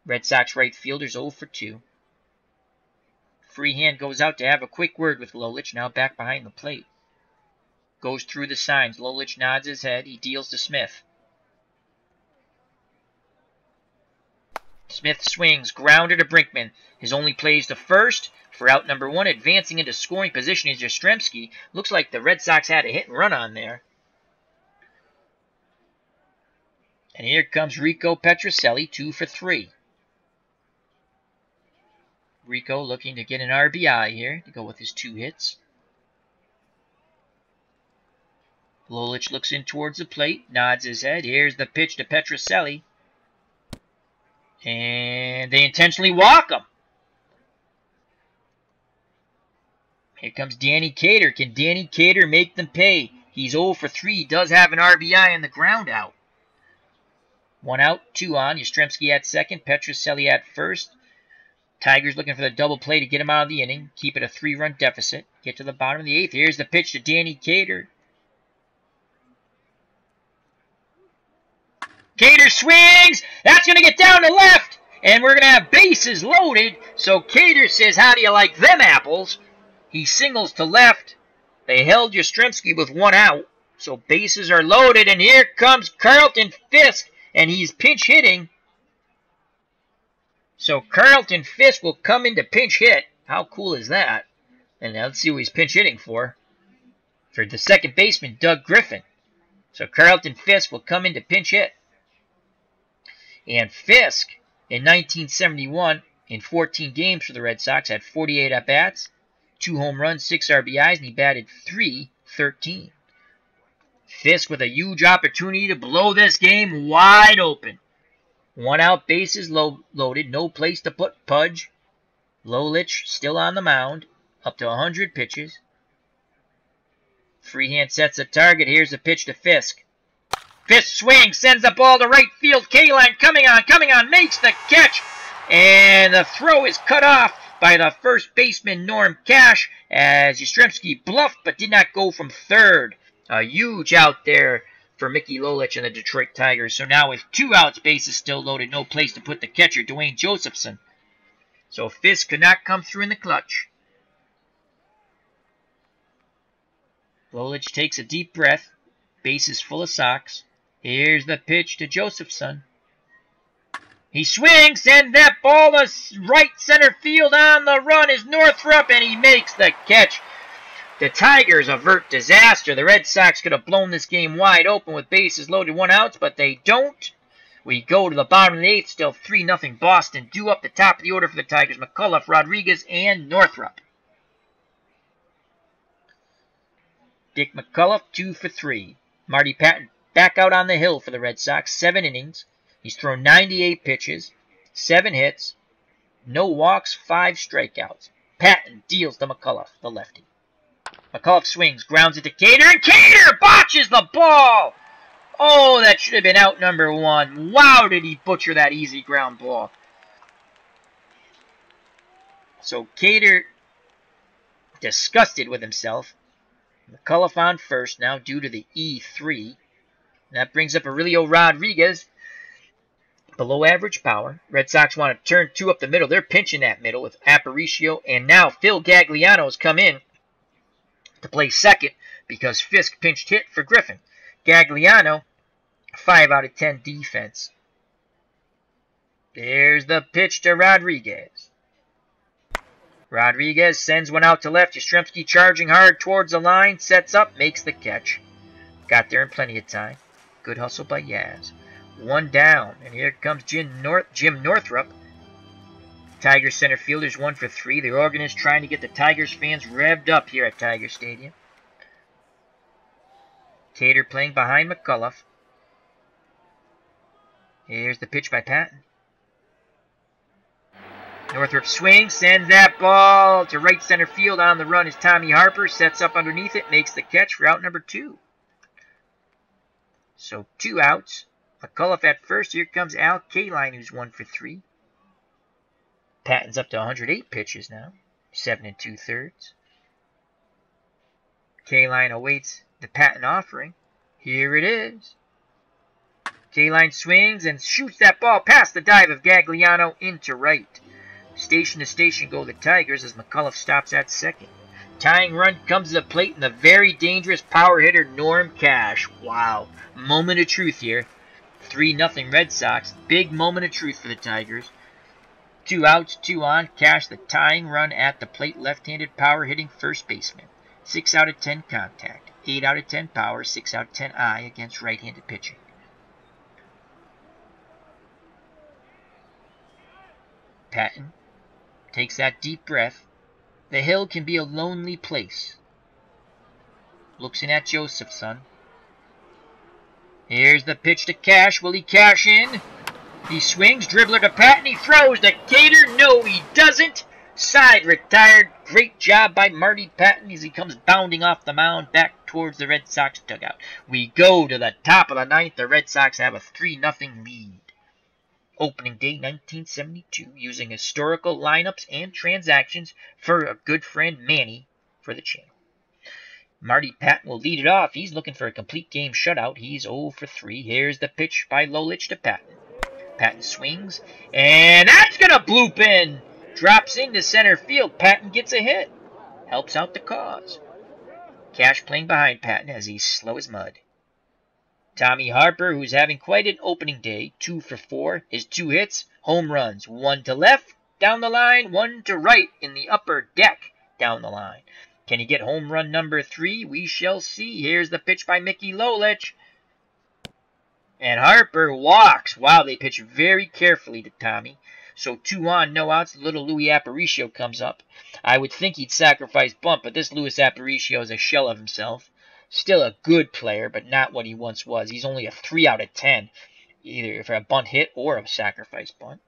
Red Sox right fielder's 0 for 2. Freehand goes out to have a quick word with Lolich, now back behind the plate. Goes through the signs. Lolich nods his head. He deals to Smith. Smith swings, grounder to Brinkman. His only plays to first for out number 1. Advancing into scoring position is Yastrzemski. Looks like the Red Sox had a hit and run on there. And here comes Rico Petrocelli, 2 for 3. Rico looking to get an RBI here to go with his 2 hits. Lolich looks in towards the plate, nods his head. Here's the pitch to Petrocelli. And they intentionally walk him. Here comes Danny Cater. Can Danny Cater make them pay? He's 0 for 3. He does have an RBI on the ground out. 1 out, 2 on. Yastrzemski at second. Petrocelli at first. Tigers looking for the double play to get him out of the inning. Keep it a 3-run deficit. Get to the bottom of the 8th. Here's the pitch to Danny Cater. Cater swings. That's going to get down to left. And we're going to have bases loaded. So Cater says, how do you like them apples? He singles to left. They held Yastrzemski with 1 out. So bases are loaded. And here comes Carlton Fisk. and he's pinch hitting. So Carlton Fisk will come in to pinch hit. How cool is that? And now let's see what he's pinch hitting for. For the second baseman, Doug Griffin. So Carlton Fisk will come in to pinch hit. And Fisk, in 1971, in 14 games for the Red Sox, had 48 at-bats, 2 home runs, 6 RBIs, and he batted .313. Fisk with a huge opportunity to blow this game wide open. 1 out, bases loaded, no place to put Pudge. Lolich still on the mound, up to 100 pitches. Freehand sets the target. Here's the pitch to Fisk. Fisk swings, sends the ball to right field. K-Line coming on, makes the catch. And the throw is cut off by the first baseman, Norm Cash, as Yastrzemski bluffed but did not go from third. A huge out there for Mickey Lolich and the Detroit Tigers. So now with 2 outs, bases still loaded, no place to put the catcher, Dwayne Josephson. So Fisk could not come through in the clutch. Lolich takes a deep breath. Bases full of Sox. Here's the pitch to Josephson. He swings, and that ball to right center field. On the run is Northrup, and he makes the catch. The Tigers avert disaster. The Red Sox could have blown this game wide open with bases loaded, 1 out, but they don't. We go to the bottom of the 8th, still 3-0 Boston. Due up the top of the order for the Tigers, McCullough, Rodriguez, and Northrup. Dick McCullough, 2 for 3. Marty Patton back out on the hill for the Red Sox, 7 innings. He's thrown 98 pitches, 7 hits, no walks, 5 strikeouts. Patton deals to McCullough, the lefty. McCullough swings, grounds it to Cater, and Cater botches the ball! Oh, that should have been out number 1. Wow, did he butcher that easy ground ball. So Cater, disgusted with himself. McCullough on first, now due to the E3. That brings up Aurelio Rodriguez. Below average power. Red Sox want to turn 2 up the middle. They're pinching that middle with Aparicio. And now Phil Gagliano has come in to play second because Fisk pinched hit for Griffin. Gagliano, 5 out of 10 defense. There's the pitch to Rodriguez. Rodriguez sends one out to left. Yastrzemski charging hard towards the line. Sets up, makes the catch. Got there in plenty of time. Good hustle by Yaz. 1 down. And here comes Jim Northrup. Tigers center fielders 1 for 3. The organist trying to get the Tigers fans revved up here at Tiger Stadium. Cater playing behind McCullough. Here's the pitch by Patton. Northrup swings, sends that ball to right center field. On the run is Tommy Harper. Sets up underneath it, makes the catch for out number 2. So 2 outs. McCullough at first. Here comes Al Kaline, who's 1 for 3. Patton's up to 108 pitches now. 7 2/3. Kaline awaits the Patton offering. Here it is. Kaline swings and shoots that ball past the dive of Gagliano into right. Station to station go the Tigers as McCullough stops at second. Tying run comes to the plate and the very dangerous power hitter Norm Cash. Wow. Moment of truth here. 3-0 Red Sox. Big moment of truth for the Tigers. 2 outs, 2 on. Cash the tying run at the plate. Left-handed power hitting first baseman. 6 out of 10 contact. 8 out of 10 power. 6 out of 10 eye against right-handed pitching. Patton takes that deep breath. The hill can be a lonely place. Looks in at Josephson. Here's the pitch to Cash. Will he cash in? He swings. Dribbler to Patton. He throws to Cater. No, he doesn't. Side retired. Great job by Marty Patton as he comes bounding off the mound back towards the Red Sox dugout. We go to the top of the 9th. The Red Sox have a 3-0 lead. Opening day 1972, using historical lineups and transactions for a good friend Manny for the channel. Marty Patton will lead it off. He's looking for a complete game shutout. He's 0 for 3. Here's the pitch by Lolich to Patton. Patton swings, and that's going to bloop in. Drops into center field. Patton gets a hit. Helps out the cause. Cash playing behind Patton as he's slow as mud. Tommy Harper, who's having quite an opening day, 2 for 4. His 2 hits, home runs, 1 to left, down the line, 1 to right in the upper deck, down the line. Can he get home run number 3? We shall see. Here's the pitch by Mickey Lolich. And Harper walks. Wow, they pitch very carefully to Tommy. So 2 on, no outs. Little Louis Aparicio comes up. I would think he'd sacrifice bunt, but this Luis Aparicio is a shell of himself. Still a good player, but not what he once was. He's only a 3 out of 10, either for a bunt hit or a sacrifice bunt.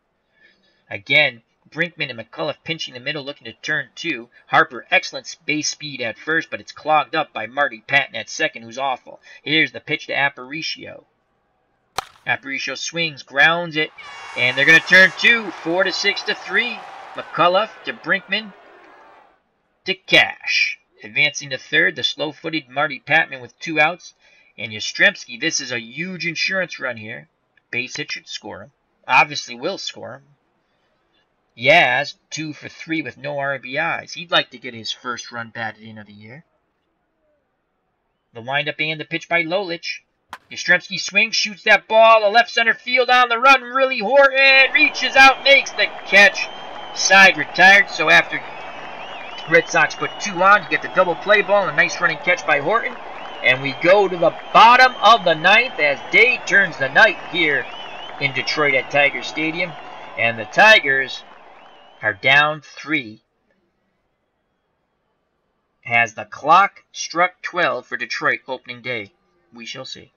Again, Brinkman and McCullough pinching the middle, looking to turn 2. Harper, excellent base speed at first, but it's clogged up by Marty Patton at second, who's awful. Here's the pitch to Aparicio. Aparicio swings, grounds it, and they're going to turn 2, 4 to 6 to 3. McCullough to Brinkman to Cash. Advancing to third, the slow-footed Marty Patman with 2 outs. And Yastrzemski, this is a huge insurance run here. Base hit should score him. Obviously will score him. Yaz, 2 for 3 with no RBIs. He'd like to get his first run batted in of the year. The windup and the pitch by Lolich. Yastrzemski swings, shoots that ball. The left center field on the run. Really Horton reaches out, makes the catch. Side retired, so after Red Sox put 2 on, you get the double play ball and a nice running catch by Horton. And we go to the bottom of the 9th as day turns the night here in Detroit at Tiger Stadium. And the Tigers are down 3. Has the clock struck 12 for Detroit opening day? We shall see.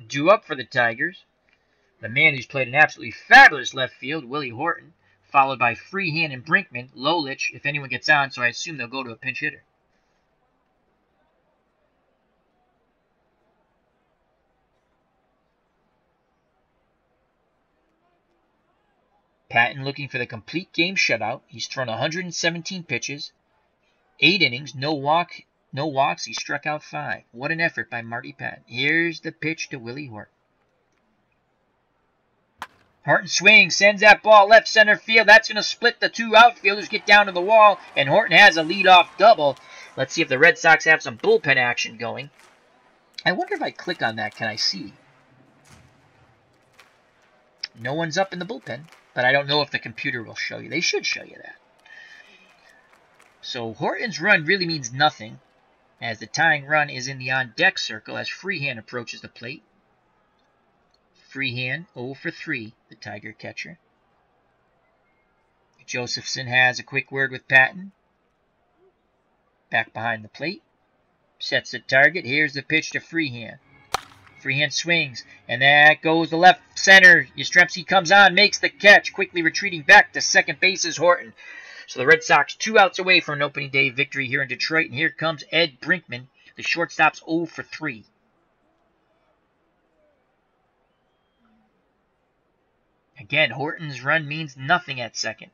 Due up for the Tigers, the man who's played an absolutely fabulous left field, Willie Horton, followed by Freehan and Brinkman, Lolich, if anyone gets on, so I assume they'll go to a pinch hitter. Patton looking for the complete game shutout. He's thrown 117 pitches, 8 innings, no walks. He struck out 5. What an effort by Marty Patton. Here's the pitch to Willie Horton. Horton swings, sends that ball left center field. That's going to split the 2 outfielders, get down to the wall, and Horton has a leadoff double. Let's see if the Red Sox have some bullpen action going. I wonder if I click on that, can I see? No one's up in the bullpen, but I don't know if the computer will show you. They should show you that. So Horton's run really means nothing, as the tying run is in the on-deck circle as Freehan approaches the plate. Freehan, 0 for 3, the Tiger catcher. Josephson has a quick word with Patton. Back behind the plate. Sets the target. Here's the pitch to Freehan. Freehan swings, and that goes to left center. Yastrzemski comes on, makes the catch. Quickly retreating back to second base is Horton. So the Red Sox 2 outs away from an opening day victory here in Detroit. And here comes Ed Brinkman. The shortstop's 0 for 3. Again, Horton's run means nothing at second.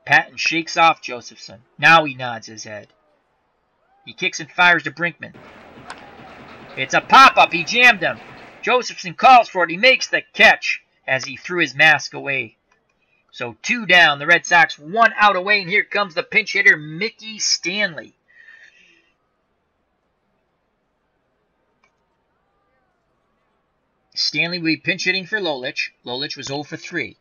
Patton shakes off Josephson. Now he nods his head. He kicks and fires to Brinkman. It's a pop-up. He jammed him. Josephson calls for it. He makes the catch as he threw his mask away. So 2 down. The Red Sox 1 out away. And here comes the pinch hitter, Mickey Stanley. Stanley will be pinch hitting for Lolich. Lolich was 0 for 3.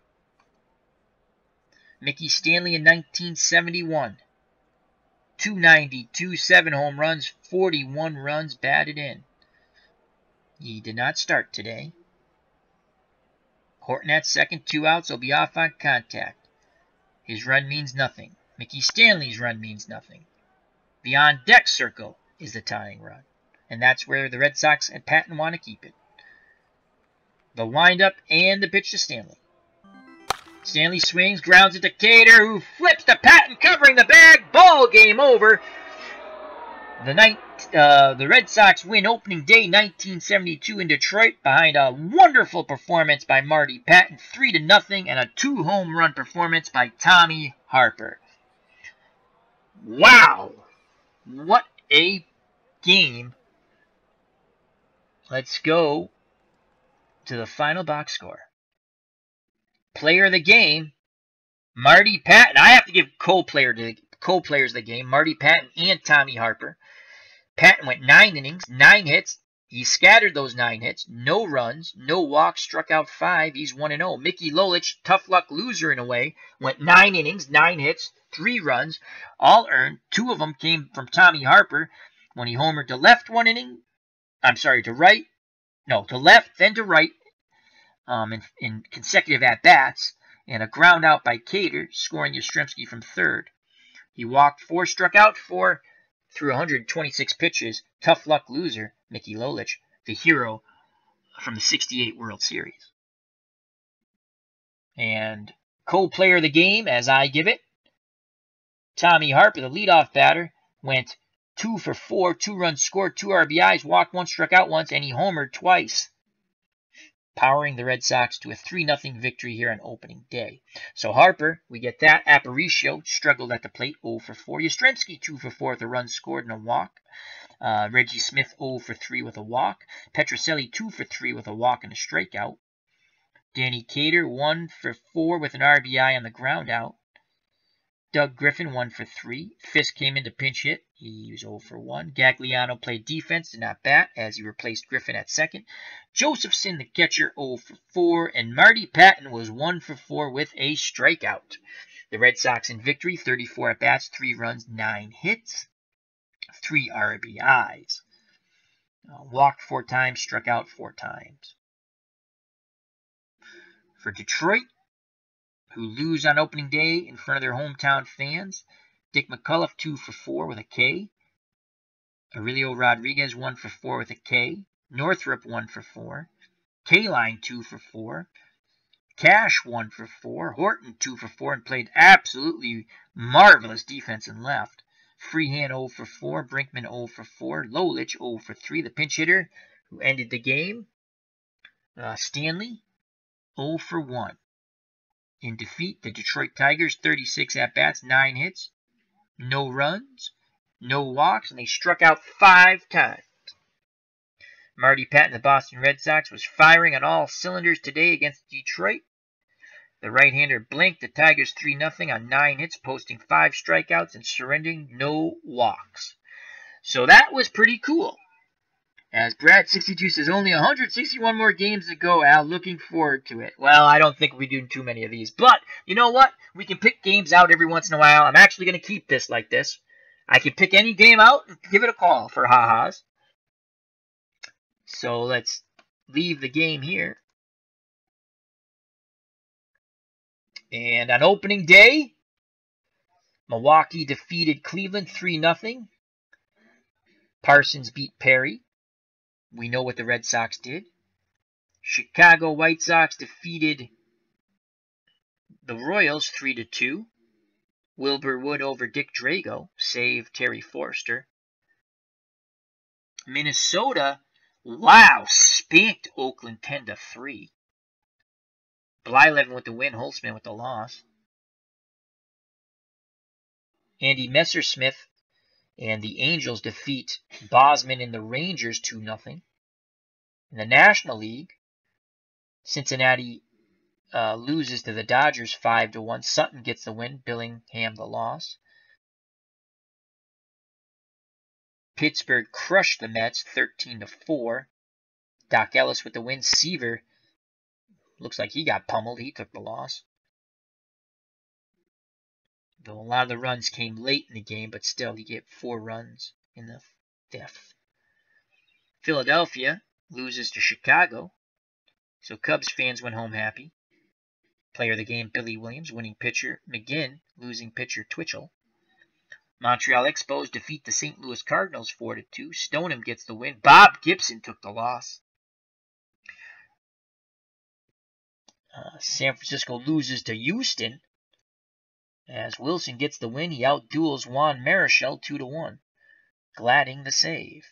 Mickey Stanley in 1971. 290, 27 home runs, 41 runs batted in. He did not start today. Horton at second, 2 outs, will be off on contact. His run means nothing. Mickey Stanley's run means nothing. The on-deck circle is the tying run. And that's where the Red Sox and Patton want to keep it. The windup and the pitch to Stanley. Stanley swings, grounds it to Cater, who flips to Patton, covering the bag. Ball game over. The Red Sox win opening day 1972 in Detroit behind a wonderful performance by Marty Patton, 3-0, and a 2-home run performance by Tommy Harper. Wow! What a game. Let's go to the final box score. Player of the game, Marty Patton. I have to give co-players of the game, Marty Patton and Tommy Harper. Patton went 9 innings, 9 hits. He scattered those 9 hits, no runs, no walks, struck out 5. He's 1-0. Mickey Lolich, tough luck loser in a way, went 9 innings, 9 hits, 3 runs, all earned. 2 of them came from Tommy Harper when he homered to left 1 inning. I'm sorry, to right. No, to left, then to right in consecutive at-bats, and a ground out by Cater, scoring Yastrzemski from third. He walked 4, struck out 4, through 126 pitches. Tough luck loser, Mickey Lolich, the hero from the '68 World Series. And co-player of the game, as I give it, Tommy Harper, the leadoff batter, went 2 for 4, 2 runs scored, 2 RBIs, walked 1, struck out once, and he homered twice, powering the Red Sox to a 3-0 victory here on opening day. So Harper, we get that. Aparicio struggled at the plate, 0 for 4. Yastrzemski, 2 for 4 with a run scored and a walk. Reggie Smith, 0 for 3 with a walk. Petrocelli, 2 for 3 with a walk and a strikeout. Danny Cater, 1 for 4 with an RBI on the ground out. Doug Griffin, 1 for 3. Fisk came in to pinch hit. He was 0 for 1. Gagliano played defense, did not bat, as he replaced Griffin at second. Josephson, the catcher, 0 for 4. And Marty Patton was 1 for 4 with a strikeout. The Red Sox in victory, 34 at-bats, 3 runs, 9 hits, 3 RBIs. Walked 4 times, struck out 4 times. For Detroit, who lose on opening day in front of their hometown fans, Dick McCullough, 2 for 4 with a K. Aurelio Rodriguez, 1 for 4 with a K. Northrup, 1 for 4. K-Line, 2 for 4. Cash, 1 for 4. Horton, 2 for 4, and played absolutely marvelous defense in left. Freehan, 0 for 4. Brinkman, 0 for 4. Lolich, 0 for 3. The pinch hitter who ended the game, Stanley, 0 for 1. In defeat, the Detroit Tigers, 36 at-bats, 9 hits, no runs, no walks, and they struck out 5 times. Marty Patton, the Boston Red Sox, was firing on all cylinders today against Detroit. The right-hander blinked the Tigers 3-0 on 9 hits, posting 5 strikeouts and surrendering no walks. So that was pretty cool. As Brad62 says, only 161 more games to go, Al. Looking forward to it. Well, I don't think we'll be doing too many of these. But, you know what? We can pick games out every once in a while. I'm actually going to keep this like this. I can pick any game out and give it a call for ha-has. So let's leave the game here. And on opening day, Milwaukee defeated Cleveland 3-0. Parsons beat Perry. We know what the Red Sox did. Chicago White Sox defeated the Royals 3-2. Wilbur Wood over Dick Drago saved Terry Forster. Minnesota, wow, spanked Oakland 10-3. Blyleven with the win, Holtzman with the loss. Andy Messersmith and the Angels defeat Bosman and the Rangers 2-0. In the National League, Cincinnati loses to the Dodgers 5-1. Sutton gets the win, Billingham the loss. Pittsburgh crushed the Mets 13-4. Doc Ellis with the win. Seaver looks like he got pummeled. He took the loss. Though a lot of the runs came late in the game, but still he gave 4 runs in the 5th. Philadelphia loses to Chicago, so Cubs fans went home happy. Player of the game, Billy Williams. Winning pitcher, McGinn. Losing pitcher, Twitchell. Montreal Expos defeat the St. Louis Cardinals 4-2. Stoneham gets the win. Bob Gibson took the loss. San Francisco loses to Houston, as Wilson gets the win. He outduels Juan Marichal 2-1. Gladding the save.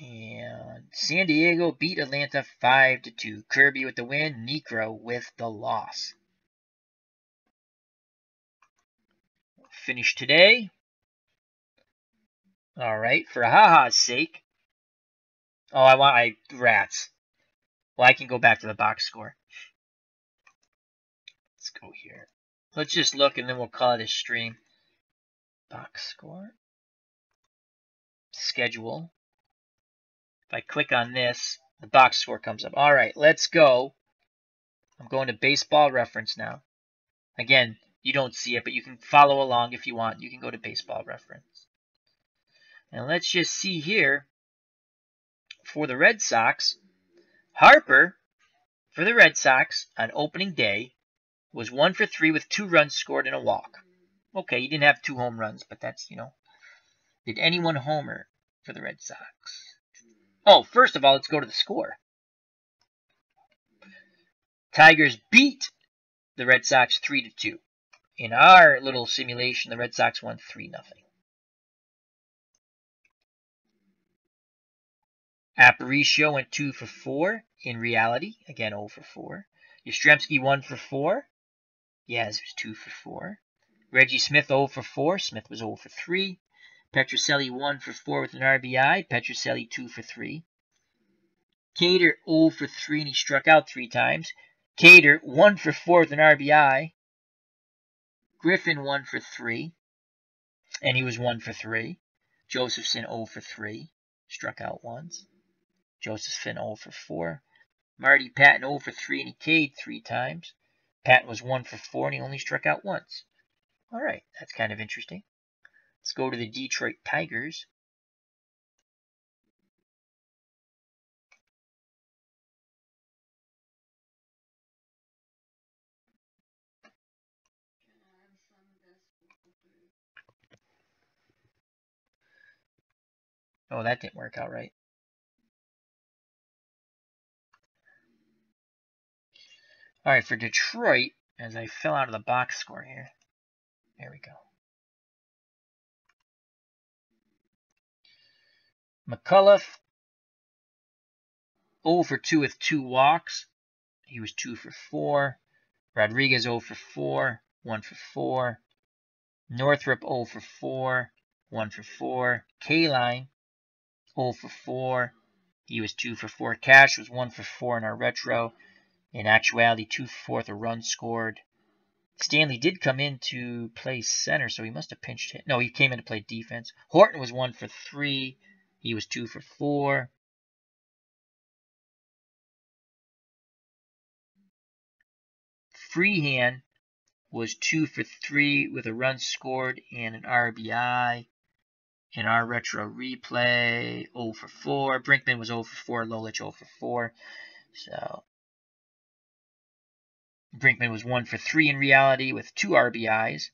And San Diego beat Atlanta 5-2. Kirby with the win. Necro with the loss. Finish today. Alright, for ha-ha's sake. Oh, rats. Well, I can go back to the box score. Let's go here. Let's just look and then we'll call it a stream. Box score. Schedule. If I click on this, the box score comes up. All right, let's go. I'm going to Baseball Reference now. Again, you don't see it, but you can follow along if you want. You can go to Baseball Reference. And let's just see here, for the Red Sox, Harper, for the Red Sox, on opening day, was 1 for 3 with 2 runs scored and a walk. Okay, he didn't have 2 home runs, but that's, Did anyone homer for the Red Sox? Oh, first of all, let's go to the score. Tigers beat the Red Sox 3-2. In our little simulation, the Red Sox won 3-0. Aparicio went 2 for 4. In reality, again 0 for 4. Yastrzemski 1 for 4. Yes, it was 2 for 4. Reggie Smith 0 for 4. Smith was 0 for 3. Petrocelli 1 for 4 with an RBI. Petrocelli 2 for 3. Cater 0 for 3 and he struck out 3 times. Cater 1 for 4 with an RBI. Griffin 1 for 3 and he was 1 for 3. Josephson 0 for 3. Struck out once. Josephson 0 for 4. Marty Patton 0 for 3 and he K'd 3 times. Patton was 1 for 4 and he only struck out once. Alright, that's kind of interesting. Let's go to the Detroit Tigers. Oh, that didn't work out right. Alright, for Detroit, as I fell out of the box score here. There we go. McCullough, 0 for 2 with 2 walks. He was 2 for 4. Rodriguez 0 for 4, 1 for 4. Northrup 0 for 4, 1 for 4. Kaline 0 for 4. He was 2 for 4. Cash was 1 for 4 in our retro. In actuality, 2 for 4 with a run scored. Stanley did come in to play center, so he must have pinched hit. No, he came in to play defense. Horton was 1 for 3. He was 2 for 4. Freehan was 2 for 3 with a run scored and an RBI. In our retro replay, 0 for 4. Brinkman was 0 for 4. Lolich 0 for 4. So Brinkman was 1 for 3 in reality with 2 RBIs.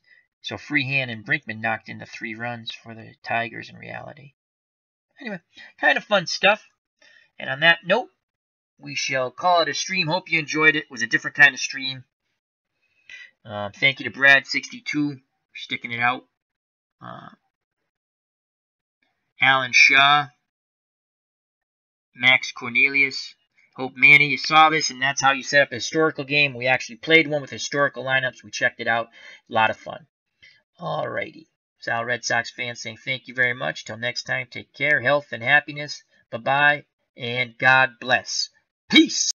So Freehan and Brinkman knocked into 3 runs for the Tigers in reality. Anyway, kind of fun stuff. And on that note, we shall call it a stream. Hope you enjoyed it. It was a different kind of stream. Thank you to Brad62 for sticking it out. Alan Shaw. Max Cornelius. Hope, Manny, you saw this, and that's how you set up a historical game. We actually played one with historical lineups. We checked it out. A lot of fun. Alrighty. Sal Red Sox fans saying thank you very much. Till next time, take care, health, and happiness. Bye-bye, and God bless. Peace!